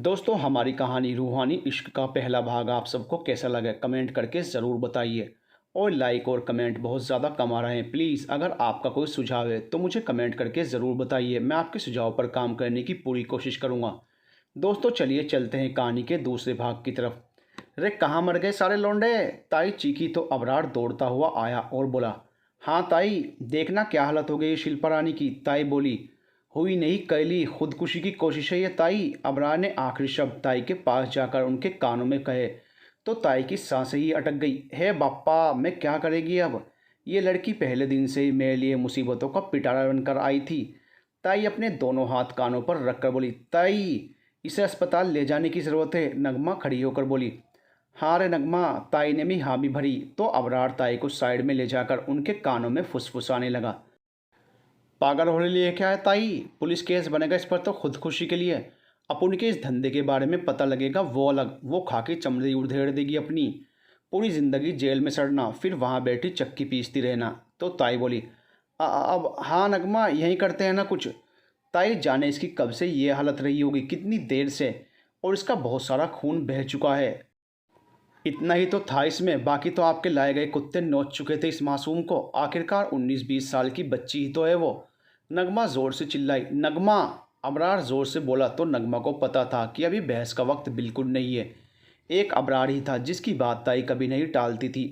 दोस्तों हमारी कहानी रूहानी इश्क का पहला भाग आप सबको कैसा लगा कमेंट करके ज़रूर बताइए। और लाइक और कमेंट बहुत ज़्यादा कम आ रहे हैं। प्लीज़ अगर आपका कोई सुझाव है तो मुझे कमेंट करके ज़रूर बताइए। मैं आपके सुझाव पर काम करने की पूरी कोशिश करूँगा। दोस्तों चलिए चलते हैं कहानी के दूसरे भाग की तरफ। रे कहाँ मर गए सारे लौंडे, ताई चीखी तो अबरार दौड़ता हुआ आया और बोला, हाँ ताई देखना क्या हालत हो गई शिल्पा रानी की। ताई बोली, हुई नहीं कैली खुदकुशी की कोशिश है ये ताई। अबरार ने आखिरी शब्द ताई के पास जाकर उनके कानों में कहे तो ताई की सांसें ही अटक गई। हे बाप्पा मैं क्या करेगी अब। ये लड़की पहले दिन से ही मेरे लिए मुसीबतों का पिटारा बनकर आई थी। ताई अपने दोनों हाथ कानों पर रखकर बोली, ताई इसे अस्पताल ले जाने की ज़रूरत है। नगमा खड़ी होकर बोली, हाँ रे नगमा। ताई ने भी हामी भरी तो अबरार ताई को साइड में ले जाकर उनके कानों में फुसफुसाने लगा, पागल होने लिए क्या है ताई, पुलिस केस बनेगा इस पर तो खुदकुशी के लिए। अपन के इस धंधे के बारे में पता लगेगा वो अलग, वो खा के चमड़ी उधेड़ देगी अपनी। पूरी ज़िंदगी जेल में सड़ना फिर वहाँ बैठी चक्की पीसती रहना। तो ताई बोली, अब हाँ नगमा यहीं करते हैं ना कुछ। ताई जाने इसकी कब से ये हालत रही होगी, कितनी देर से, और इसका बहुत सारा खून बह चुका है। इतना ही तो था इसमें, बाकी तो आपके लाए गए कुत्ते नोच चुके थे इस मासूम को। आखिरकार 19-20 साल की बच्ची ही तो है वो। नगमा ज़ोर से चिल्लाई, नगमा। अबरार ज़ोर से बोला तो नगमा को पता था कि अभी बहस का वक्त बिल्कुल नहीं है। एक अबरार ही था जिसकी बात ताई कभी नहीं टालती थी।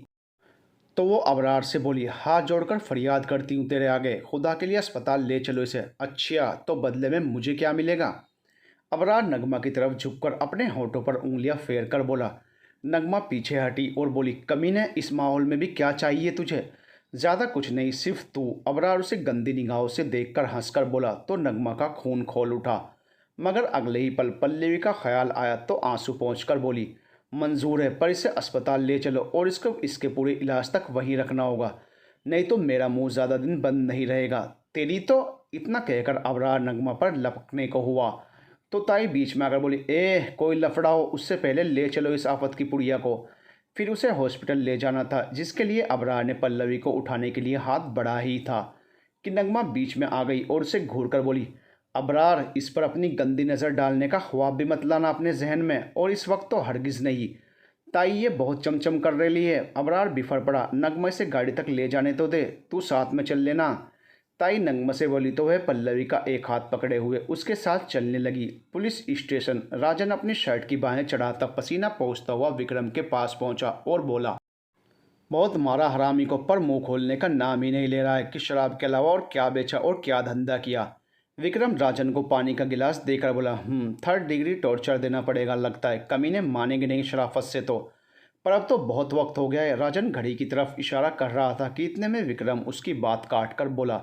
तो वो अबरार से बोली, हाथ जोड़कर फरियाद करती हूँ तेरे आगे, खुदा के लिए अस्पताल ले चलो इसे। अच्छा तो बदले में मुझे क्या मिलेगा। अबरार नगमा की तरफ झुककर अपने होठों पर उंगलियां फेर कर बोला। नगमा पीछे हटी और बोली, कमीने इस माहौल में भी क्या चाहिए तुझे। ज़्यादा कुछ नहीं, सिर्फ तू। अबरार उसे गंदी निगाहों से देखकर हंसकर बोला तो नगमा का खून खोल उठा। मगर अगले ही पल पल्लवी का ख्याल आया तो आंसू पहुँच बोली, मंजूर है पर इसे अस्पताल ले चलो और इसको इसके पूरे इलाज तक वहीं रखना होगा, नहीं तो मेरा मुंह ज़्यादा दिन बंद नहीं रहेगा तेरी तो। इतना कहकर अबरार नगमा पर लपकने को हुआ तो ताई बीच में आकर बोली, कोई लफड़ा हो उससे पहले ले चलो इस आफत की पुड़िया को। फिर उसे हॉस्पिटल ले जाना था जिसके लिए अबरार ने पल्लवी को उठाने के लिए हाथ बढ़ा ही था कि नगमा बीच में आ गई और उसे घूर कर बोली, अबरार इस पर अपनी गंदी नज़र डालने का ख्वाब भी मत लाना अपने जहन में, और इस वक्त तो हरगिज़ नहीं। ताई ये बहुत चमचम कर रही है। अबरार बिफर पड़ा, नगमा से गाड़ी तक ले जाने तो दे, तू साथ में चल लेना। ताई नगमा से बोली तो वह पल्लवी का एक हाथ पकड़े हुए उसके साथ चलने लगी। Police station. राजन अपनी शर्ट की बाहें चढ़ाता पसीना पोंछता हुआ विक्रम के पास पहुंचा और बोला, बहुत मारा हरामी को, पर मुंह खोलने का नाम ही नहीं ले रहा है कि शराब के अलावा और क्या बेचा और क्या धंधा किया। विक्रम राजन को पानी का गिलास देकर बोला, 3rd डिग्री टॉर्चर देना पड़ेगा लगता है, कमीने मानेंगे नहीं शराफत से तो। पर अब तो बहुत वक्त हो गया है। राजन घड़ी की तरफ इशारा कर रहा था कि इतने में विक्रम उसकी बात काट कर बोला,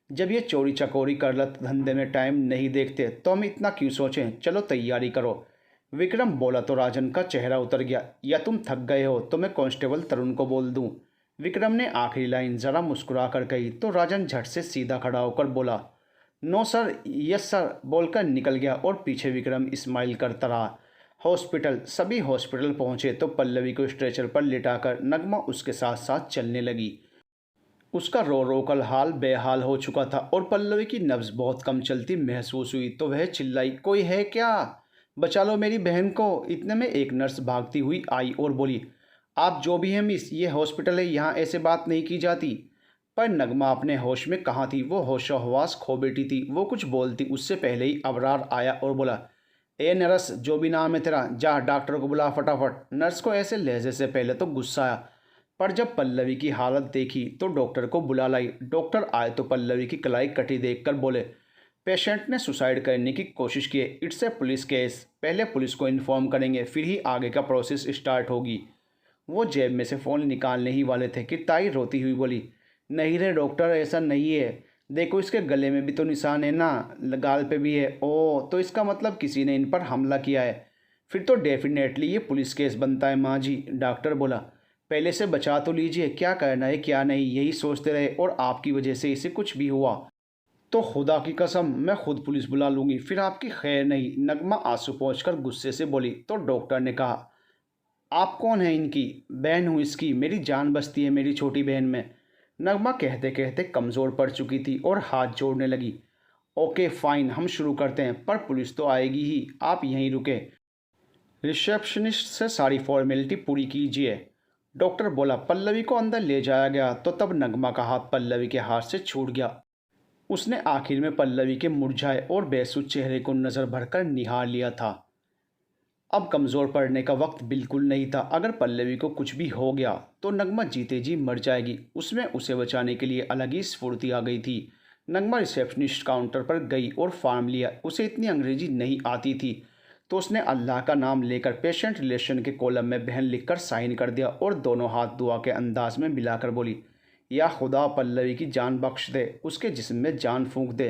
जब ये चोरी चकोरी कर लत धंधे में टाइम नहीं देखते तो हम इतना क्यों सोचें, चलो तैयारी करो। विक्रम बोला तो राजन का चेहरा उतर गया, या तुम थक गए हो तो मैं कांस्टेबल तरुण को बोल दूं। विक्रम ने आखिरी लाइन ज़रा मुस्कुरा कर कही तो राजन झट से सीधा खड़ा होकर बोला, नो सर, यस सर बोलकर निकल गया और पीछे विक्रम इस्माइल करता रहा। हॉस्पिटल। सभी हॉस्पिटल पहुंचे तो पल्लवी को स्ट्रेचर पर लिटाकर नगमा उसके साथ साथ चलने लगी। उसका रो रो कर हाल बेहाल हो चुका था और पल्लवी की नब्ज़ बहुत कम चलती महसूस हुई तो वह चिल्लाई, कोई है क्या, बचा लो मेरी बहन को। इतने में एक नर्स भागती हुई आई और बोली, आप जो भी हैं मिस, ये हॉस्पिटल है, यहाँ ऐसे बात नहीं की जाती। पर नगमा अपने होश में कहाँ थी, वो होशो हवास खो बैठी थी। वो कुछ बोलती उससे पहले ही अबरार आया और बोला, ए नर्स, जो भी नाम है तेरा, जा डॉक्टर को बुला फटाफट। नर्स को ऐसे लहजे से पहले तो गुस्सा आया, पर जब पल्लवी की हालत देखी तो डॉक्टर को बुला लाई। डॉक्टर आए तो पल्लवी की कलाई कटी देखकर बोले, पेशेंट ने सुसाइड करने की कोशिश की है, इट्स ए पुलिस केस, पहले पुलिस को इन्फॉर्म करेंगे फिर ही आगे का प्रोसेस स्टार्ट होगी। वो जेब में से फ़ोन निकालने ही वाले थे कि ताई रोती हुई बोली, नहीं रे डॉक्टर ऐसा नहीं है, देखो इसके गले में भी तो निशान है ना, गाल पे भी है। ओ तो इसका मतलब किसी ने इन पर हमला किया है, फिर तो डेफिनेटली ये पुलिस केस बनता है माँ जी। डॉक्टर बोला, पहले से बचा तो लीजिए, क्या करना है क्या नहीं यही सोचते रहे और आपकी वजह से इसे कुछ भी हुआ तो खुदा की कसम मैं खुद पुलिस बुला लूँगी, फिर आपकी खैर नहीं। नगमा आंसू पोंछकर गुस्से से बोली तो डॉक्टर ने कहा, आप कौन हैं इनकी, बहन हूँ इसकी, मेरी जान बसती है मेरी छोटी बहन में। नगमा कहते कहते कमज़ोर पड़ चुकी थी और हाथ जोड़ने लगी। ओके फाइन, हम शुरू करते हैं, पर पुलिस तो आएगी ही, आप यहीं रुके। रिसेप्शनिस्ट से सारी फॉर्मेलिटी पूरी कीजिए। डॉक्टर बोला। पल्लवी को अंदर ले जाया गया तो तब नगमा का हाथ पल्लवी के हाथ से छूट गया। उसने आखिर में पल्लवी के मुरझाए और बेसुध चेहरे को नज़र भरकर निहार लिया था। अब कमज़ोर पड़ने का वक्त बिल्कुल नहीं था। अगर पल्लवी को कुछ भी हो गया तो नगमा जीते जी मर जाएगी। उसमें उसे बचाने के लिए अलग ही स्फूर्ति आ गई थी। नगमा रिसेप्शनिस्ट काउंटर पर गई और फार्म लिया। उसे इतनी अंग्रेजी नहीं आती थी, तो उसने अल्लाह का नाम लेकर पेशेंट रिलेशन के कॉलम में बहन लिखकर साइन कर दिया और दोनों हाथ दुआ के अंदाज में मिलाकर बोली, या खुदा पल्लवी की जान बख्श दे, उसके जिस्म में जान फूंक दे।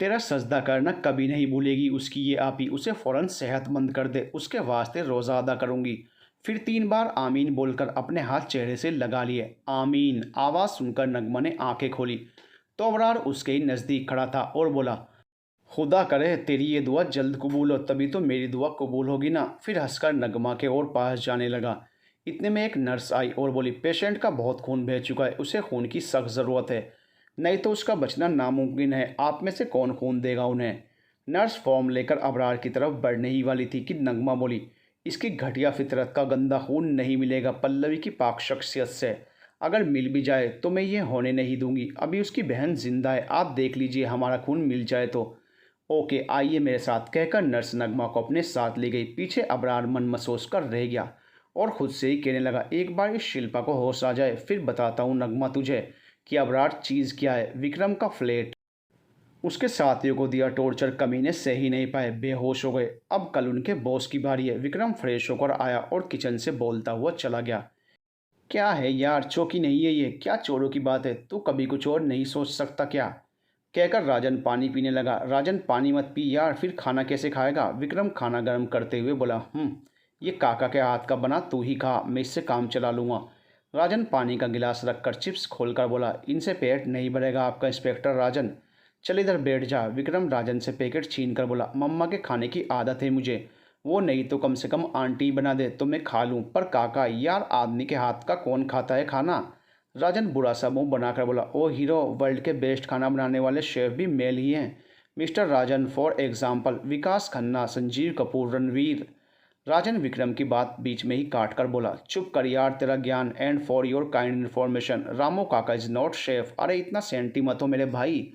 तेरा सजदा करना कभी नहीं भूलेगी उसकी ये आपी, उसे फ़ौरन सेहतमंद कर दे, उसके वास्ते रोज़ा अदा करूँगी। फिर 3 बार आमीन बोलकर अपने हाथ चेहरे से लगा लिए। आमीन आवाज़ सुनकर नगमा ने आंखें खोली तो अबरार उसके ही नज़दीक खड़ा था और बोला, खुदा करे तेरी ये दुआ जल्द कबूल हो, तभी तो मेरी दुआ कबूल होगी ना। फिर हंसकर नगमा के और पास जाने लगा। इतने में एक नर्स आई और बोली, पेशेंट का बहुत खून बह चुका है, उसे खून की सख्त ज़रूरत है, नहीं तो उसका बचना नामुमकिन है। आप में से कौन खून देगा उन्हें? नर्स फॉर्म लेकर अबरार की तरफ बढ़ने ही वाली थी कि नगमा बोली, इसकी घटिया फितरत का गंदा खून नहीं मिलेगा पल्लवी की पाक शख्सियत से। अगर मिल भी जाए तो मैं ये होने नहीं दूंगी। अभी उसकी बहन जिंदा है, आप देख लीजिए, हमारा खून मिल जाए तो। ओके आइए मेरे साथ, कहकर नर्स नगमा को अपने साथ ले गई। पीछे अबरार मन महसूस कर रह गया और खुद से ही कहने लगा, एक बार इस शिल्पा को होश आ जाए फिर बताता हूँ नगमा तुझे कि अबरार चीज़ क्या है। विक्रम का फ्लैट, उसके साथियों को दिया टॉर्चर, कमीने सह ही नहीं पाए, बेहोश हो गए। अब कल उनके बॉस की बारी है। विक्रम फ्रेश होकर आया और किचन से बोलता हुआ चला गया। क्या है यार, चौकी नहीं है ये, क्या चोरों की बात है, तू कभी कुछ और नहीं सोच सकता क्या? कहकर राजन पानी पीने लगा। राजन पानी मत पी यार, फिर खाना कैसे खाएगा? विक्रम खाना गर्म करते हुए बोला, ये काका के हाथ का बना, तू ही खा, मैं इससे काम चला लूँगा। राजन पानी का गिलास रखकर चिप्स खोलकर बोला, इनसे पेट नहीं भरेगा आपका इंस्पेक्टर राजन, चल इधर बैठ जा। विक्रम राजन से पैकेट छीन कर बोला, मम्मा के खाने की आदत है मुझे, वो नहीं तो कम से कम आंटी बना दे तो मैं खा लूँ। पर काका यार, आदमी के हाथ का कौन खाता है खाना? राजन बुरा सा मुंह बनाकर बोला, ओ हीरो, वर्ल्ड के बेस्ट खाना बनाने वाले शेफ भी मेल ही हैं, मिस्टर राजन। फॉर एग्जाम्पल विकास खन्ना, संजीव कपूर, रणवीर। राजन विक्रम की बात बीच में ही काट कर बोला, चुप कर यार, तेरा ज्ञान। And for your kind information, रामो काका इज नॉट शेफ। अरे इतना सेंटी मत हो मेरे भाई,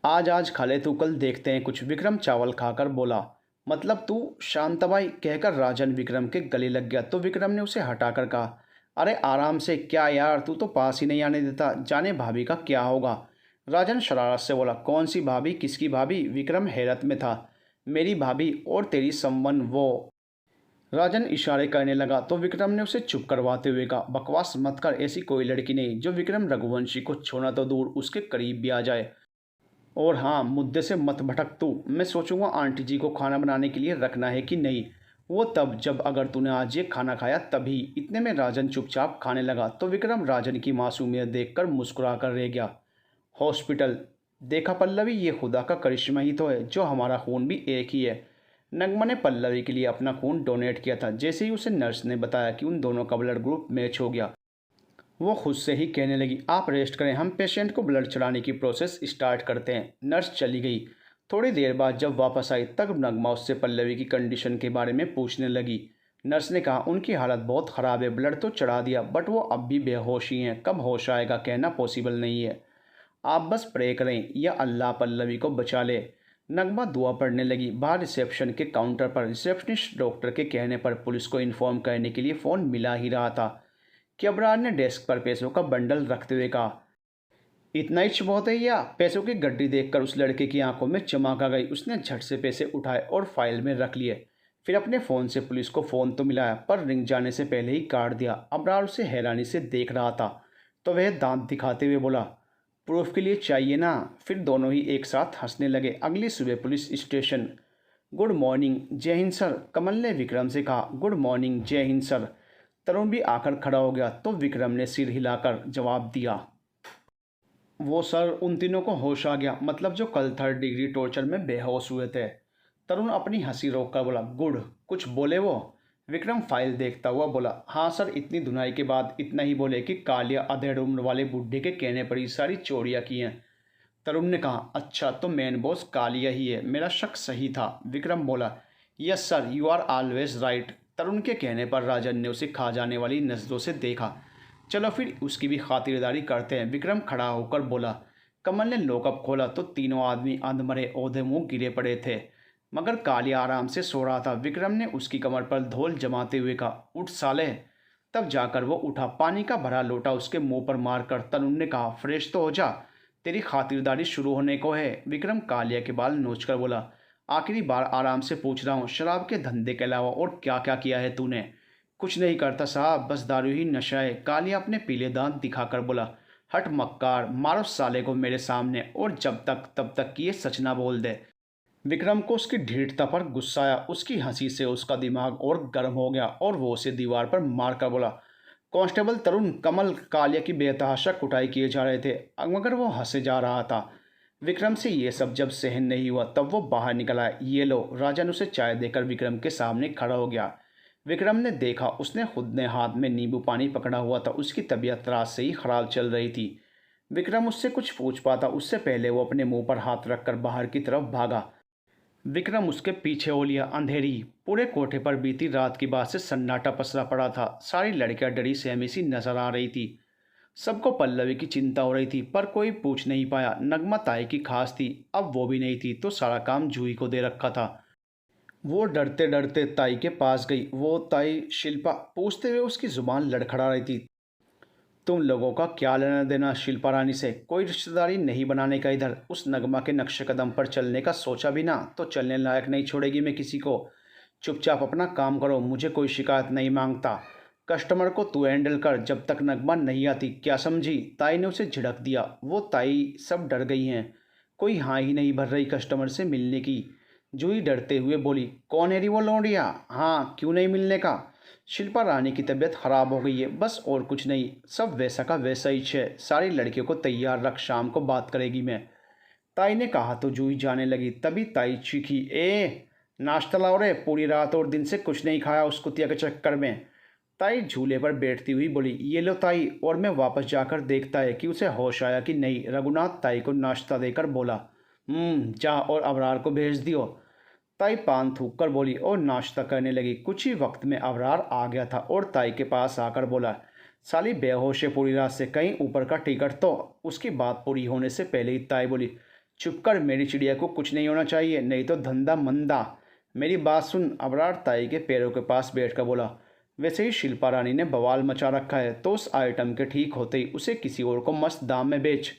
आज आज खा ले तू, कल देखते हैं कुछ। विक्रम चावल खाकर बोला, मतलब तू? शांताबाई, कहकर राजन विक्रम के गले लग गया तो विक्रम ने उसे हटाकर कहा, अरे आराम से। क्या यार, तू तो पास ही नहीं आने देता, जाने भाभी का क्या होगा? राजन शरारत से बोला, कौन सी भाभी, किसकी भाभी? विक्रम हैरत में था। मेरी भाभी और तेरी संबंध वो। राजन इशारे करने लगा तो विक्रम ने उसे चुप करवाते हुए कहा, बकवास मत कर, ऐसी कोई लड़की नहीं जो विक्रम रघुवंशी को छोड़ना तो दूर उसके करीब भी आ जाए। और हाँ, मुद्दे से मत भटक तू, मैं सोचूंगा आंटी जी को खाना बनाने के लिए रखना है कि नहीं, वो तब जब अगर तूने आज ये खाना खाया तभी। इतने में राजन चुपचाप खाने लगा तो विक्रम राजन की मासूमियत देखकर मुस्कुरा कर रह गया। हॉस्पिटल, देखा पल्लवी, ये खुदा का करिश्मा ही तो है जो हमारा खून भी एक ही है। नगमा ने पल्लवी के लिए अपना खून डोनेट किया था। जैसे ही उसे नर्स ने बताया कि उन दोनों का ब्लड ग्रुप मैच हो गया, वो खुद से ही कहने लगी, आप रेस्ट करें, हम पेशेंट को ब्लड चढ़ाने की प्रोसेस स्टार्ट करते हैं। नर्स चली गई। थोड़ी देर बाद जब वापस आई तब नगमा उससे पल्लवी की कंडीशन के बारे में पूछने लगी। नर्स ने कहा, उनकी हालत बहुत ख़राब है, ब्लड तो चढ़ा दिया बट वो अब भी बेहोश ही हैं, कब होश आएगा कहना पॉसिबल नहीं है। आप बस प्रे करें या अल्लाह पल्लवी को बचा ले। नगमा दुआ पढ़ने लगी। बाहर रिसेप्शन के काउंटर पर रिसेप्शनिस्ट डॉक्टर के कहने पर पुलिस को इन्फॉर्म करने के लिए फ़ोन मिला ही रहा था कि अबरार ने डेस्क पर पैसों का बंडल रखते हुए कहा, इतना ही बहुत है या? पैसों की गड्डी देखकर उस लड़के की आंखों में चमक आ गई। उसने झट से पैसे उठाए और फाइल में रख लिए। फिर अपने फ़ोन से पुलिस को फ़ोन तो मिलाया पर रिंग जाने से पहले ही काट दिया। अबरार उसे हैरानी से देख रहा था तो वह दांत दिखाते हुए बोला, प्रूफ के लिए चाहिए ना? फिर दोनों ही एक साथ हंसने लगे। अगली सुबह पुलिस स्टेशन। गुड मॉर्निंग, जय हिंद सर, कमल ने विक्रम से कहा। गुड मॉर्निंग, जय हिंद सर। तरुण भी आकर खड़ा हो गया तो विक्रम ने सिर हिलाकर जवाब दिया, वो सर, उन तीनों को होश आ गया, मतलब जो कल 3rd डिग्री टॉर्चर में बेहोश हुए थे। तरुण अपनी हंसी रोककर बोला, गुड, कुछ बोले वो? विक्रम फाइल देखता हुआ बोला, हाँ सर, इतनी धुनाई के बाद इतना ही बोले कि कालिया अधेड़ उम्र वाले बुढ़े के कहने पर ही सारी चोरियाँ की हैं। तरुण ने कहा, अच्छा तो मेन बॉस कालिया ही है, मेरा शक सही था। विक्रम बोला, yes sir, you are always right. Tarun के कहने पर राजन ने उसे खा जाने वाली नज़रों से देखा। चलो फिर उसकी भी खातिरदारी करते हैं। विक्रम खड़ा होकर बोला। कमल ने लॉकअप खोला तो तीनों आदमी अंधमरे औंधे मुंह गिरे पड़े थे, मगर कालिया आराम से सो रहा था। विक्रम ने उसकी कमर पर धौल जमाते हुए कहा, उठ साले। तब जाकर वो उठा। पानी का भरा लोटा उसके मुंह पर मारकर तरुण ने कहा, फ्रेश तो हो जा, तेरी खातिरदारी शुरू होने को है। विक्रम कालिया के बाल नोचकर बोला, आखिरी बार आराम से पूछ रहा हूँ, शराब के धंधे के अलावा और क्या क्या किया है तूने? कुछ नहीं करता साहब, बस दारू ही नशा है। कालिया अपने पीले दांत दिखाकर बोला, हट मक्कार, मारो साले को मेरे सामने, और जब तक तब तक कि ये सच ना बोल दे। विक्रम को उसकी ढीठता पर गुस्सा आया। उसकी हंसी से उसका दिमाग और गर्म हो गया और वो उसे दीवार पर मारकर बोला, कांस्टेबल तरुण, कमल कालिया की बेतहाशा कुटाई किए जा रहे थे, मगर वो हंसे जा रहा था। विक्रम से ये सब जब सहन नहीं हुआ तब वो बाहर निकल आया। ये लो। राजन उसे चाय देकर विक्रम के सामने खड़ा हो गया। विक्रम ने देखा, उसने खुद ने हाथ में नींबू पानी पकड़ा हुआ था। उसकी तबीयत रात से ही खराब चल रही थी। विक्रम उससे कुछ पूछ पाता उससे पहले वो अपने मुंह पर हाथ रखकर बाहर की तरफ भागा। विक्रम उसके पीछे हो लिया। अंधेरी पूरे कोठे पर बीती रात की बात से सन्नाटा पसरा पड़ा था। सारी लड़कियां डरी सहमी सी नजर आ रही थी। सबको पल्लवी की चिंता हो रही थी, पर कोई पूछ नहीं पाया। नगमा ताई की खास थी, अब वो भी नहीं थी तो सारा काम जूही को दे रखा था। वो डरते डरते ताई के पास गई। वो ताई शिल्पा पूछते हुए उसकी जुबान लड़खड़ा रही थी, तुम लोगों का क्या लेना देना शिल्पा रानी से? कोई रिश्तेदारी नहीं बनाने का इधर। उस नगमा के नक्शे कदम पर चलने का सोचा भी ना तो चलने लायक नहीं छोड़ेगी मैं किसी को। चुपचाप अपना काम करो, मुझे कोई शिकायत नहीं मांगता। कस्टमर को तू हैंडल कर, जब तक नगमा नहीं आती, क्या समझी? ताई ने उसे झिड़क दिया। वो ताई सब डर गई हैं, कोई हाँ ही नहीं भर रही कस्टमर से मिलने की। जूही डरते हुए बोली, कौन है री वो लौंडिया? हाँ, क्यों नहीं मिलने का? शिल्पा रानी की तबीयत खराब हो गई है, बस और कुछ नहीं। सब वैसा का वैसा ही है। सारी लड़कियों को तैयार रख, शाम को बात करेगी मैं। ताई ने कहा तो जूही जाने लगी। तभी ताई चीखी, ए नाश्ता लाओ रे, पूरी रात और दिन से कुछ नहीं खाया उस कुतिया के चक्कर में। ताई झूले पर बैठती हुई बोली, ये लो ताई। और मैं वापस जाकर देखता है कि उसे होश आया कि नहीं। रघुनाथ ताई को नाश्ता देकर बोला, जा और अबरार को भेज दियो। ताई पान थूक कर बोली और नाश्ता करने लगी। कुछ ही वक्त में अबरार आ गया था और ताई के पास आकर बोला, साली बेहोश है पूरी रात से, कहीं ऊपर का टिकट तो? उसकी बात पूरी होने से पहले ही ताई बोली, चुप कर, मेरी चिड़िया को कुछ नहीं होना चाहिए, नहीं तो धंधा मंदा। मेरी बात सुन। अबरार ताई के पैरों के पास बैठकर बोला, वैसे ही शिल्पा रानी ने बवाल मचा रखा है, तो उस आइटम के ठीक होते ही उसे किसी और को मस्त दाम में बेच।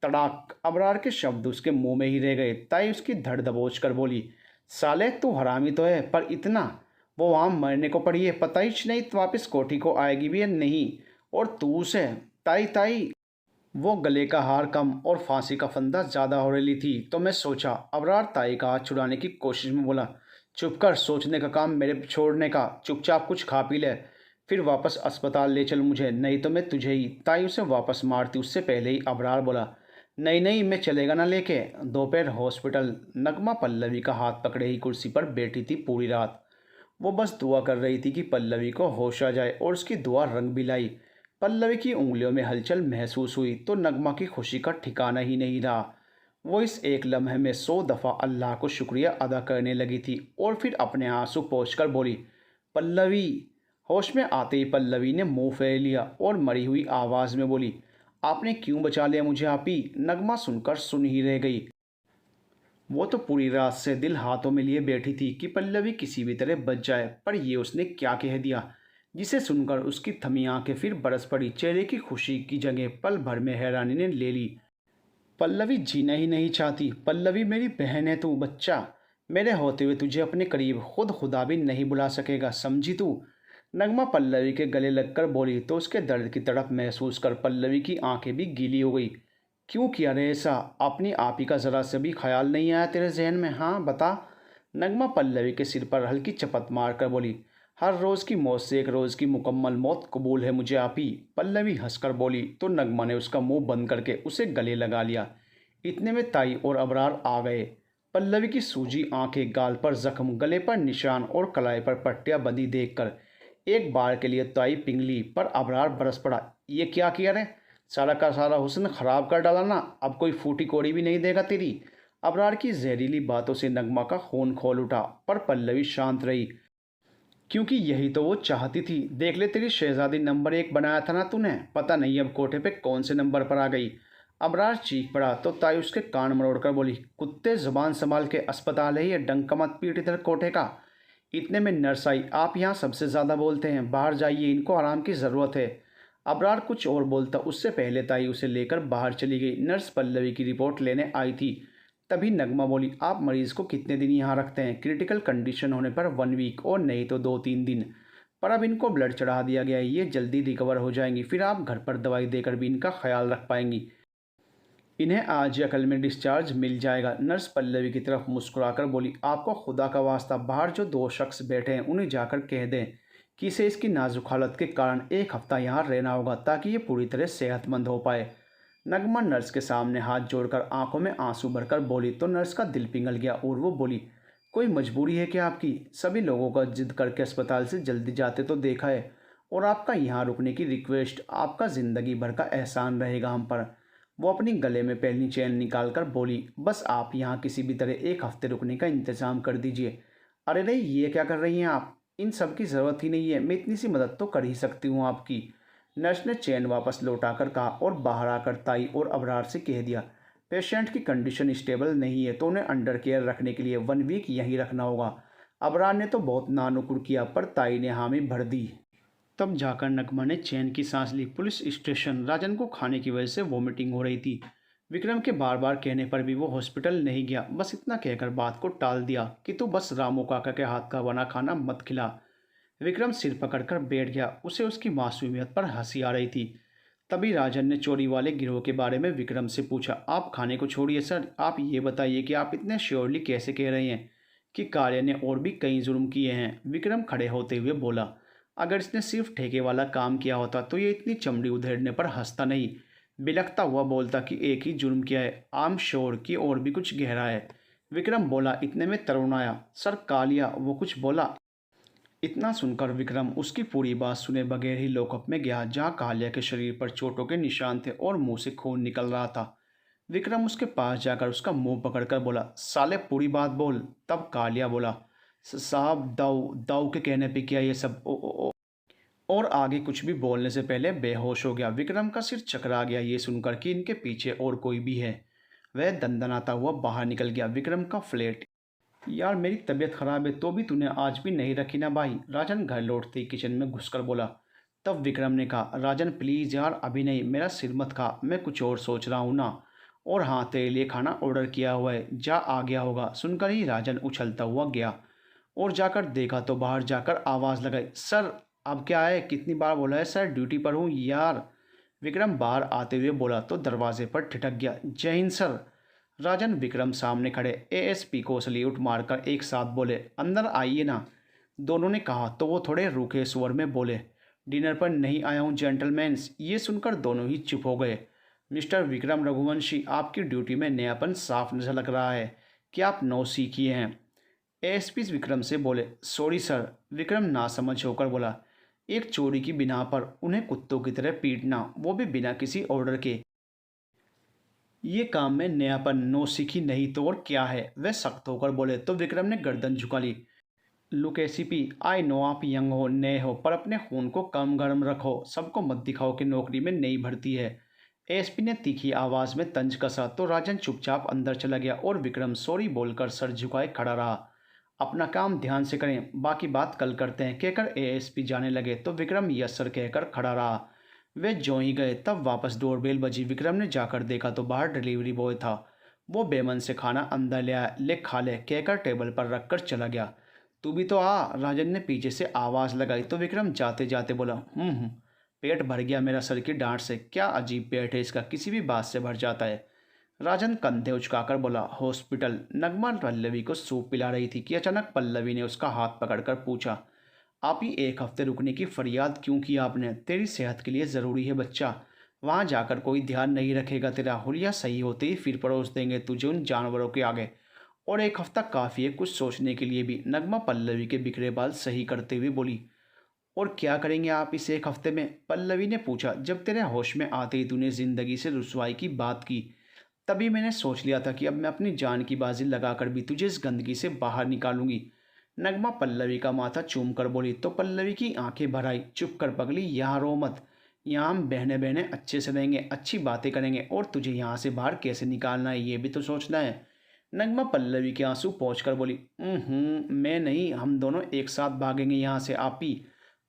तड़ाक। अबरार के शब्द उसके मुंह में ही रह गए। ताई उसकी धड़ दबोच कर बोली, साले तू हरामी तो है, पर इतना? वो वहाँ मरने को पड़ी है, पता ही नहीं तो वापस कोठी को आएगी भी या नहीं। और तू उसे ताई ताई। वो गले का हार कम और फांसी का फंदा ज़्यादा हो रही थी, तो मैं सोचा। अबरार ताई का हाथ छुड़ाने की कोशिश में बोला, चुप कर, सोचने का काम मेरे छोड़ने का। चुपचाप कुछ खा पी ले, फिर वापस अस्पताल ले चल मुझे, नहीं तो मैं तुझे ही। ताई उसे वापस मारती उससे पहले ही अबरार बोला, नहीं नहीं, मैं चलेगा ना लेके। दोपहर हॉस्पिटल। नगमा पल्लवी का हाथ पकड़े ही कुर्सी पर बैठी थी पूरी रात। वो बस दुआ कर रही थी कि पल्लवी को होश आ जाए, और उसकी दुआ रंग भी लाई। पल्लवी की उंगलियों में हलचल महसूस हुई तो नगमा की खुशी का ठिकाना ही नहीं रहा। वो इस एक लम्हे में 100 दफ़ा अल्लाह को शुक्रिया अदा करने लगी थी और फिर अपने आंसू पोंछकर बोली, पल्लवी। होश में आते ही पल्लवी ने मुंह फेर लिया और मरी हुई आवाज़ में बोली, आपने क्यों बचा लिया मुझे आपी? नगमा सुनकर सुन ही रह गई। वो तो पूरी रात से दिल हाथों में लिए बैठी थी कि पल्लवी किसी भी तरह बच जाए, पर ये उसने क्या कह दिया, जिसे सुनकर उसकी थमी आंखें फिर बरस पड़ी। चेहरे की खुशी की जगह पल भर में हैरानी ने ले ली। पल्लवी जीना ही नहीं चाहती। पल्लवी मेरी बहन है तू, बच्चा। मेरे होते हुए तुझे अपने करीब खुद खुदा भी नहीं बुला सकेगा, समझी तू? नगमा पल्लवी के गले लगकर बोली तो उसके दर्द की तड़प महसूस कर पल्लवी की आंखें भी गीली हो गई। क्यों किया रे ऐसा? अपनी आप ही का ज़रा से भी ख्याल नहीं आया तेरे जहन में? हाँ बता। नगमा पल्लवी के सिर पर हल्की चपत मार कर बोली, हर रोज़ की मौत से एक रोज़ की मुकम्मल मौत कबूल है मुझे आप ही। पल्लवी हंसकर बोली तो नगमा ने उसका मुंह बंद करके उसे गले लगा लिया। इतने में ताई और अबरार आ गए। पल्लवी की सूजी आंखें, गाल पर जख्म, गले पर निशान और कलाई पर पट्टियां बंधी देखकर एक बार के लिए ताई पिघली, पर अबरार बरस पड़ा, ये क्या किया रे? सारा का सारा हुस्न ख़राब कर डाला ना, अब कोई फूटी कोड़ी भी नहीं देगा तेरी। अबरार की जहरीली बातों से नगमा का खून खोल उठा, पर पल्लवी शांत रही, क्योंकि यही तो वो चाहती थी। देख ले, तेरी शहजादी नंबर 1 बनाया था ना तूने, पता नहीं अब कोठे पे कौन से नंबर पर आ गई। अबरार चीख पड़ा तो ताई उसके कान मरोड़कर बोली, कुत्ते जुबान संभाल के, अस्पताल है ये, डंका मत पीट इधर कोठे का। इतने में नर्स आई, आप यहाँ सबसे ज़्यादा बोलते हैं, बाहर जाइए, इनको आराम की ज़रूरत है। अबरार कुछ और बोलता उससे पहले ताई उसे लेकर बाहर चली गई। नर्स पल्लवी की रिपोर्ट लेने आई थी। तभी नगमा बोली, आप मरीज़ को कितने दिन यहाँ रखते हैं? क्रिटिकल कंडीशन होने पर 1 वीक और नहीं तो 2-3 दिन। पर अब इनको ब्लड चढ़ा दिया गया है, ये जल्दी रिकवर हो जाएंगी, फिर आप घर पर दवाई देकर भी इनका ख्याल रख पाएंगी। इन्हें आज या कल में डिस्चार्ज मिल जाएगा। नर्स पल्लवी की तरफ मुस्कुराकर बोली, आपको खुदा का वास्ता, बाहर जो 2 शख्स बैठे हैं उन्हें जाकर कह दें कि इसे इसकी नाजुक हालत के कारण 1 हफ्ता यहाँ रहना होगा, ताकि ये पूरी तरह सेहतमंद हो पाए। नगमा नर्स के सामने हाथ जोड़कर आंखों में आंसू भरकर बोली तो नर्स का दिल पिघल गया और वो बोली, कोई मजबूरी है क्या आपकी? सभी लोगों का जिद करके अस्पताल से जल्दी जाते तो देखा है, और आपका यहाँ रुकने की रिक्वेस्ट आपका ज़िंदगी भर का एहसान रहेगा हम पर। वो अपनी गले में पहली चैन निकाल कर बोली, बस आप यहाँ किसी भी तरह 1 हफ्ते रुकने का इंतज़ाम कर दीजिए। अरे नहीं, ये क्या कर रही हैं आप? इन सब की ज़रूरत ही नहीं है, मैं इतनी सी मदद तो कर ही सकती हूँ आपकी। नर्स ने चैन वापस लौटाकर कहा और बाहर आकर ताई और अबरार से कह दिया, पेशेंट की कंडीशन स्टेबल नहीं है तो उन्हें अंडर केयर रखने के लिए 1 वीक यहीं रखना होगा। अबरार ने तो बहुत नानुकुर किया, पर ताई ने हामी भर दी। तब जाकर नगमा ने चैन की सांस ली। Police station. राजन को खाने की वजह से वॉमिटिंग हो रही थी। विक्रम के बार बार कहने पर भी वो हॉस्पिटल नहीं गया, बस इतना कहकर बात को टाल दिया कि तू बस रामू काका के हाथ का बना खाना मत खिला। विक्रम सिर पकड़कर बैठ गया, उसे उसकी मासूमियत पर हंसी आ रही थी। तभी राजन ने चोरी वाले गिरोह के बारे में विक्रम से पूछा। आप खाने को छोड़िए सर, आप ये बताइए कि आप इतने श्योरली कैसे कह रहे हैं कि कार्य ने और भी कई जुर्म किए हैं? विक्रम खड़े होते हुए बोला, अगर इसने सिर्फ ठेके वाला काम किया होता तो ये इतनी चमड़ी उधेड़ने पर हंसता नहीं, बिलखता हुआ बोलता कि एक ही जुर्म किया है, आम श्योर कि और भी कुछ गहरा है। विक्रम बोला। इतने में तरुण आया। सर कालिया, वो कुछ बोला। इतना सुनकर विक्रम उसकी पूरी बात सुने बगैर ही लॉकअप में गया, जहां कालिया के शरीर पर चोटों के निशान थे और मुंह से खून निकल रहा था। विक्रम उसके पास जाकर उसका मुंह पकड़कर बोला, साले पूरी बात बोल। तब कालिया बोला, साहब दाऊ दाऊ के कहने पे किया ये सब, ओ। और आगे कुछ भी बोलने से पहले बेहोश हो गया। विक्रम का सिर चकरा गया ये सुनकर कि इनके पीछे और कोई भी है। वह दंदनाता हुआ बाहर निकल गया। विक्रम का फ्लैट। यार मेरी तबीयत ख़राब है तो भी तूने आज भी नहीं रखी ना भाई, राजन घर लौटते ही किचन में घुसकर बोला। तब विक्रम ने कहा, राजन प्लीज़ यार अभी नहीं, मेरा सिर मत खा, मैं कुछ और सोच रहा हूँ ना। और हाँ, तेरे लिए खाना ऑर्डर किया हुआ है, जा आ गया होगा। सुनकर ही राजन उछलता हुआ गया और जाकर देखा तो बाहर जाकर आवाज़ लगाई, सर अब क्या है, कितनी बार बोला है सर, ड्यूटी पर हूँ यार। विक्रम बाहर आते हुए बोला तो दरवाजे पर ठिठक गया, जय हिंद सर। राजन विक्रम सामने खड़े एएसपी को सल्यूट मारकर एक साथ बोले, अंदर आइए ना। दोनों ने कहा तो वो थोड़े रूखे स्वर में बोले, डिनर पर नहीं आया हूँ जेंटलमैन्स। ये सुनकर दोनों ही चुप हो गए। मिस्टर विक्रम रघुवंशी, आपकी ड्यूटी में नयापन साफ झलक रहा है कि आप नौसीखिए हैं। एएसपी विक्रम से बोले, सॉरी सर। विक्रम नासमझ होकर बोला, एक चोरी की बिना पर उन्हें कुत्तों की तरह पीटना, वो भी बिना किसी ऑर्डर के, ये काम में नयापन नौसिखी नहीं तो और क्या है? वह सख्त होकर बोले तो विक्रम ने गर्दन झुका ली। लुक एसीपी, आई नो आप यंग हो, नए हो, पर अपने खून को कम गर्म रखो, सबको मत दिखाओ कि नौकरी में नई भर्ती है। एएसपी ने तीखी आवाज़ में तंज कसा तो राजन चुपचाप अंदर चला गया और विक्रम सॉरी बोलकर सर झुकाए खड़ा रहा। अपना काम ध्यान से करें, बाकी बात कल करते हैं, कहकर एएसपी जाने लगे तो विक्रम यस सर कहकर खड़ा रहा। वे ज्यों ही गए तब वापस डोरबेल बजी। विक्रम ने जाकर देखा तो बाहर डिलीवरी बॉय था। वो बेमन से खाना अंदर ले आया। ले खा ले कहकर टेबल पर रखकर चला गया। तू भी तो आ, राजन ने पीछे से आवाज़ लगाई तो विक्रम जाते जाते बोला, पेट भर गया मेरा सर की डांट से। क्या अजीब पेट है इसका, किसी भी बात से भर जाता है। राजन कंधे उचकाकर बोला, हॉस्पिटल। नगमा पल्लवी को सूप पिला रही थी कि अचानक पल्लवी ने उसका हाथ पकड़कर पूछा, आप ही 1 हफ्ते रुकने की फरियाद क्यों की आपने? तेरी सेहत के लिए ज़रूरी है बच्चा, वहाँ जाकर कोई ध्यान नहीं रखेगा तेरा। हुलिया सही होते ही फिर परोस देंगे तुझे उन जानवरों के आगे, और 1 हफ्ता काफ़ी है कुछ सोचने के लिए भी। नगमा पल्लवी के बिखरे बाल सही करते हुए बोली, और क्या करेंगे आप इस एक हफ्ते में? पल्लवी ने पूछा। जब तेरे होश में आते ही तूने ज़िंदगी से रुसवाई की बात की, तभी मैंने सोच लिया था कि अब मैं अपनी जान की बाजी लगाकर भी तुझे इस गंदगी से बाहर निकालूंगी। नगमा पल्लवी का माथा चूम कर बोली। तो पल्लवी की आंखें भर आई। चुप कर पगली, यहाँ रो मत। यहाँ हम बहने बहने अच्छे से रहेंगे, अच्छी बातें करेंगे, और तुझे यहाँ से बाहर कैसे निकालना है ये भी तो सोचना है। नगमा पल्लवी के आंसू पोंछ कर बोली। मैं नहीं, हम दोनों एक साथ भागेंगे यहाँ से आप ही।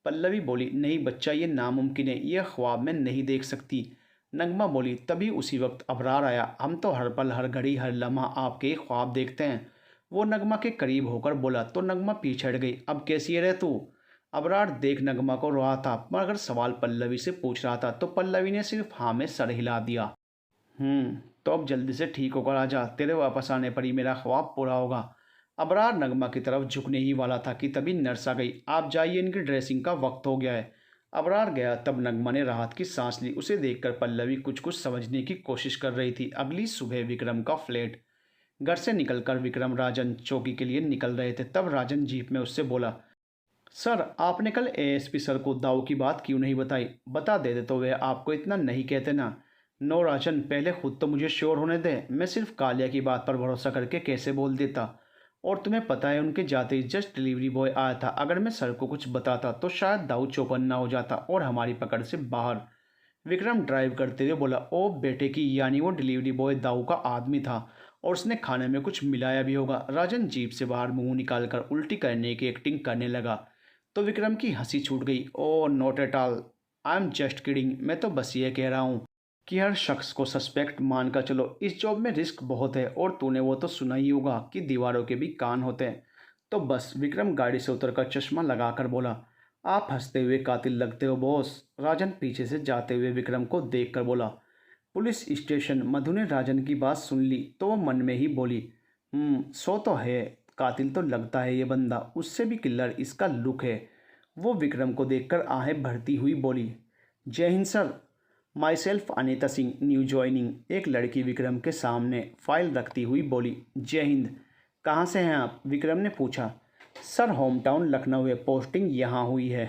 पल्लवी बोली। नहीं बच्चा, ये नामुमकिन है, ये ख्वाब में नहीं देख सकती। नगमा बोली। तभी उसी वक्त अबरार आया। हम तो हर पल हर घड़ी हर लम्हा आपके ख्वाब देखते हैं। वो नगमा के करीब होकर बोला। तो नगमा पीछे हट गई। अब कैसी है रे तू? अबरार देख नगमा को रहा था, मगर सवाल पल्लवी से पूछ रहा था, तो पल्लवी ने सिर्फ हाँ में सर हिला दिया। तो अब जल्दी से ठीक होकर आ जा, तेरे वापस आने पर ही मेरा ख्वाब पूरा होगा। अबरार नगमा की तरफ झुकने ही वाला था कि तभी नर्स आ गई। आप जाइए, इनकी ड्रेसिंग का वक्त हो गया है। अबरार गया तब नगमा ने राहत की सांस ली। उसे देखकर पल्लवी कुछ कुछ समझने की कोशिश कर रही थी। अगली सुबह विक्रम का फ्लैट। घर से निकलकर विक्रम राजन चौकी के लिए निकल रहे थे, तब राजन जीप में उससे बोला। सर, आपने कल एएसपी सर को दाऊ की बात क्यों नहीं बताई? बता देते तो वे आपको इतना नहीं कहते ना। नो राजन, पहले खुद तो मुझे श्योर होने दे। मैं सिर्फ कालिया की बात पर भरोसा करके कैसे बोल देता? और तुम्हें पता है, उनके जाते ही जस्ट डिलीवरी बॉय आया था। अगर मैं सर को कुछ बताता तो शायद दाऊ चौकन्ना हो जाता और हमारी पकड़ से बाहर। विक्रम ड्राइव करते हुए बोला। ओ बेटे की, यानी वो डिलीवरी बॉय दाऊ का आदमी था और उसने खाने में कुछ मिलाया भी होगा। राजन जीप से बाहर मुंह निकालकर उल्टी करने की एक्टिंग करने लगा, तो विक्रम की हंसी छूट गई। Oh not at all, I am just kidding. मैं तो बस ये कह रहा हूँ कि हर शख्स को सस्पेक्ट मानकर चलो। इस जॉब में रिस्क बहुत है, और तूने वो तो सुना ही होगा कि दीवारों के भी कान होते हैं। तो बस, विक्रम गाड़ी से उतरकर चश्मा लगाकर बोला। आप हंसते हुए कातिल लगते हो बॉस। राजन पीछे से जाते हुए विक्रम को देखकर बोला। Police station. मधु ने राजन की बात सुन ली तो वो मन में ही बोली। सो तो है, कातिल तो लगता है ये बंदा, उससे भी किलर इसका लुक है। वो विक्रम को देखकर आहें भरती हुई बोली। जय Hind sir. My self Anita Singh, new joining. एक लड़की विक्रम के सामने फाइल रखती हुई बोली। जय हिंद। कहाँ से हैं आप? विक्रम ने पूछा। सर, होम टाउन लखनऊ है, पोस्टिंग यहाँ हुई है।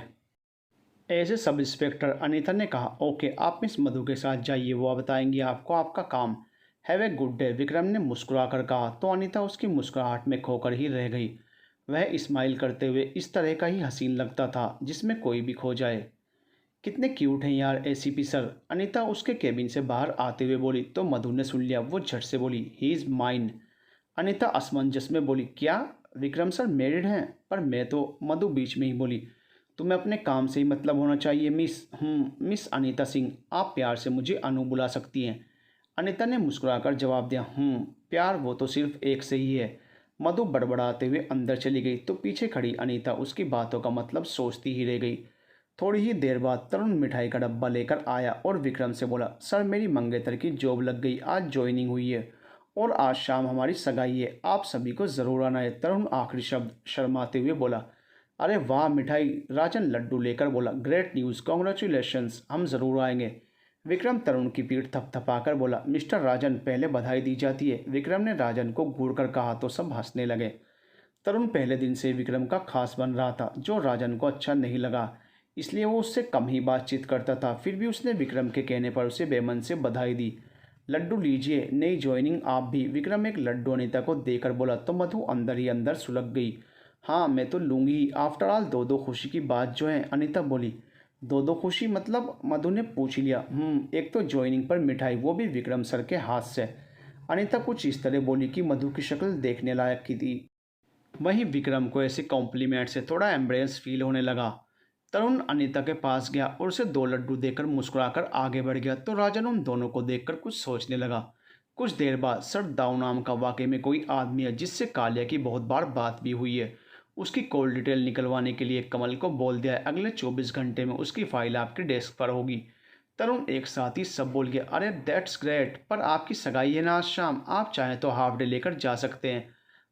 As a sub inspector, Anita ने कहा। ओके, आप मिस मधु के साथ जाइए, वो बताएंगी आपको आपका काम। Have a good day, Vikram ने मुस्कुरा कर कहा। तो अनीता उसकी मुस्कुराहट में खोकर ही रह गई। वह स्माइल करते हुए इस तरह का ही हसीन लगता था जिसमें कोई भी खो जाए। कितने क्यूट हैं यार एसीपी सर, अनीता उसके केबिन से बाहर आते हुए बोली। तो मधु ने सुन लिया। वो झट से बोली। He is mine. अनीता असमंजस में बोली। क्या विक्रम सर मैरिड हैं? पर मैं तो। मधु बीच में ही बोली। तुम्हें अपने काम से ही मतलब होना चाहिए मिस। मिस अनीता सिंह, आप प्यार से मुझे अनु बुला सकती हैं। अनीता ने मुस्कुराकर जवाब दिया। प्यार वो तो सिर्फ एक से ही है। मधु बड़बड़ाते हुए अंदर चली गई, तो पीछे खड़ी अनीता उसकी बातों का मतलब सोचती ही रह गई। थोड़ी ही देर बाद तरुण मिठाई का डब्बा लेकर आया और विक्रम से बोला। सर, मेरी मंगेतर की जॉब लग गई, आज ज्वाइनिंग हुई है और आज शाम हमारी सगाई है, आप सभी को ज़रूर आना है। तरुण आखिरी शब्द शर्माते हुए बोला। अरे वाह मिठाई, राजन लड्डू लेकर बोला। ग्रेट न्यूज़, कॉन्ग्रेचुलेशंस, हम ज़रूर आएंगे। विक्रम तरुण की पीठ थपथपाकर बोला। मिस्टर राजन, पहले बधाई दी जाती है, विक्रम ने राजन को घूर कर कहा, तो सब हंसने लगे। तरुण पहले दिन से विक्रम का खास बन रहा था, जो राजन को अच्छा नहीं लगा, इसलिए वो उससे कम ही बातचीत करता था। फिर भी उसने विक्रम के कहने पर उसे बेमन से बधाई दी। लड्डू लीजिए, नई ज्वाइनिंग आप भी, विक्रम एक लड्डू अनीता को देकर बोला। तो मधु अंदर ही अंदर सुलग गई। हाँ, मैं तो लूँगी, आफ्टर ऑल दो दो खुशी की बात जो है, अनीता बोली। दो दो खुशी मतलब? मधु ने पूछ लिया। एक तो ज्वाइनिंग पर मिठाई, वो भी विक्रम सर के हाथ से। अनीता कुछ इस तरह बोली कि मधु की शक्ल देखने लायक की थी। वहीं विक्रम को ऐसे कॉम्प्लीमेंट से थोड़ा एम्ब्रेस फील होने लगा। तरुण अनीता के पास गया और उसे दो लड्डू देकर मुस्कुराकर आगे बढ़ गया। तो राजन उन दोनों को देखकर कुछ सोचने लगा। कुछ देर बाद, सर दाऊ नाम का वाकई में कोई आदमी है जिससे कालिया की बहुत बार बात भी हुई है। उसकी कॉल डिटेल निकलवाने के लिए कमल को बोल दिया है, अगले 24 घंटे में उसकी फाइल आपके डेस्क पर होगी। तरुण एक साथ ही सब बोल गया। अरे दैट्स ग्रेट, पर आपकी सगाई है ना आज शाम, आप चाहें तो हाफ डे लेकर जा सकते हैं,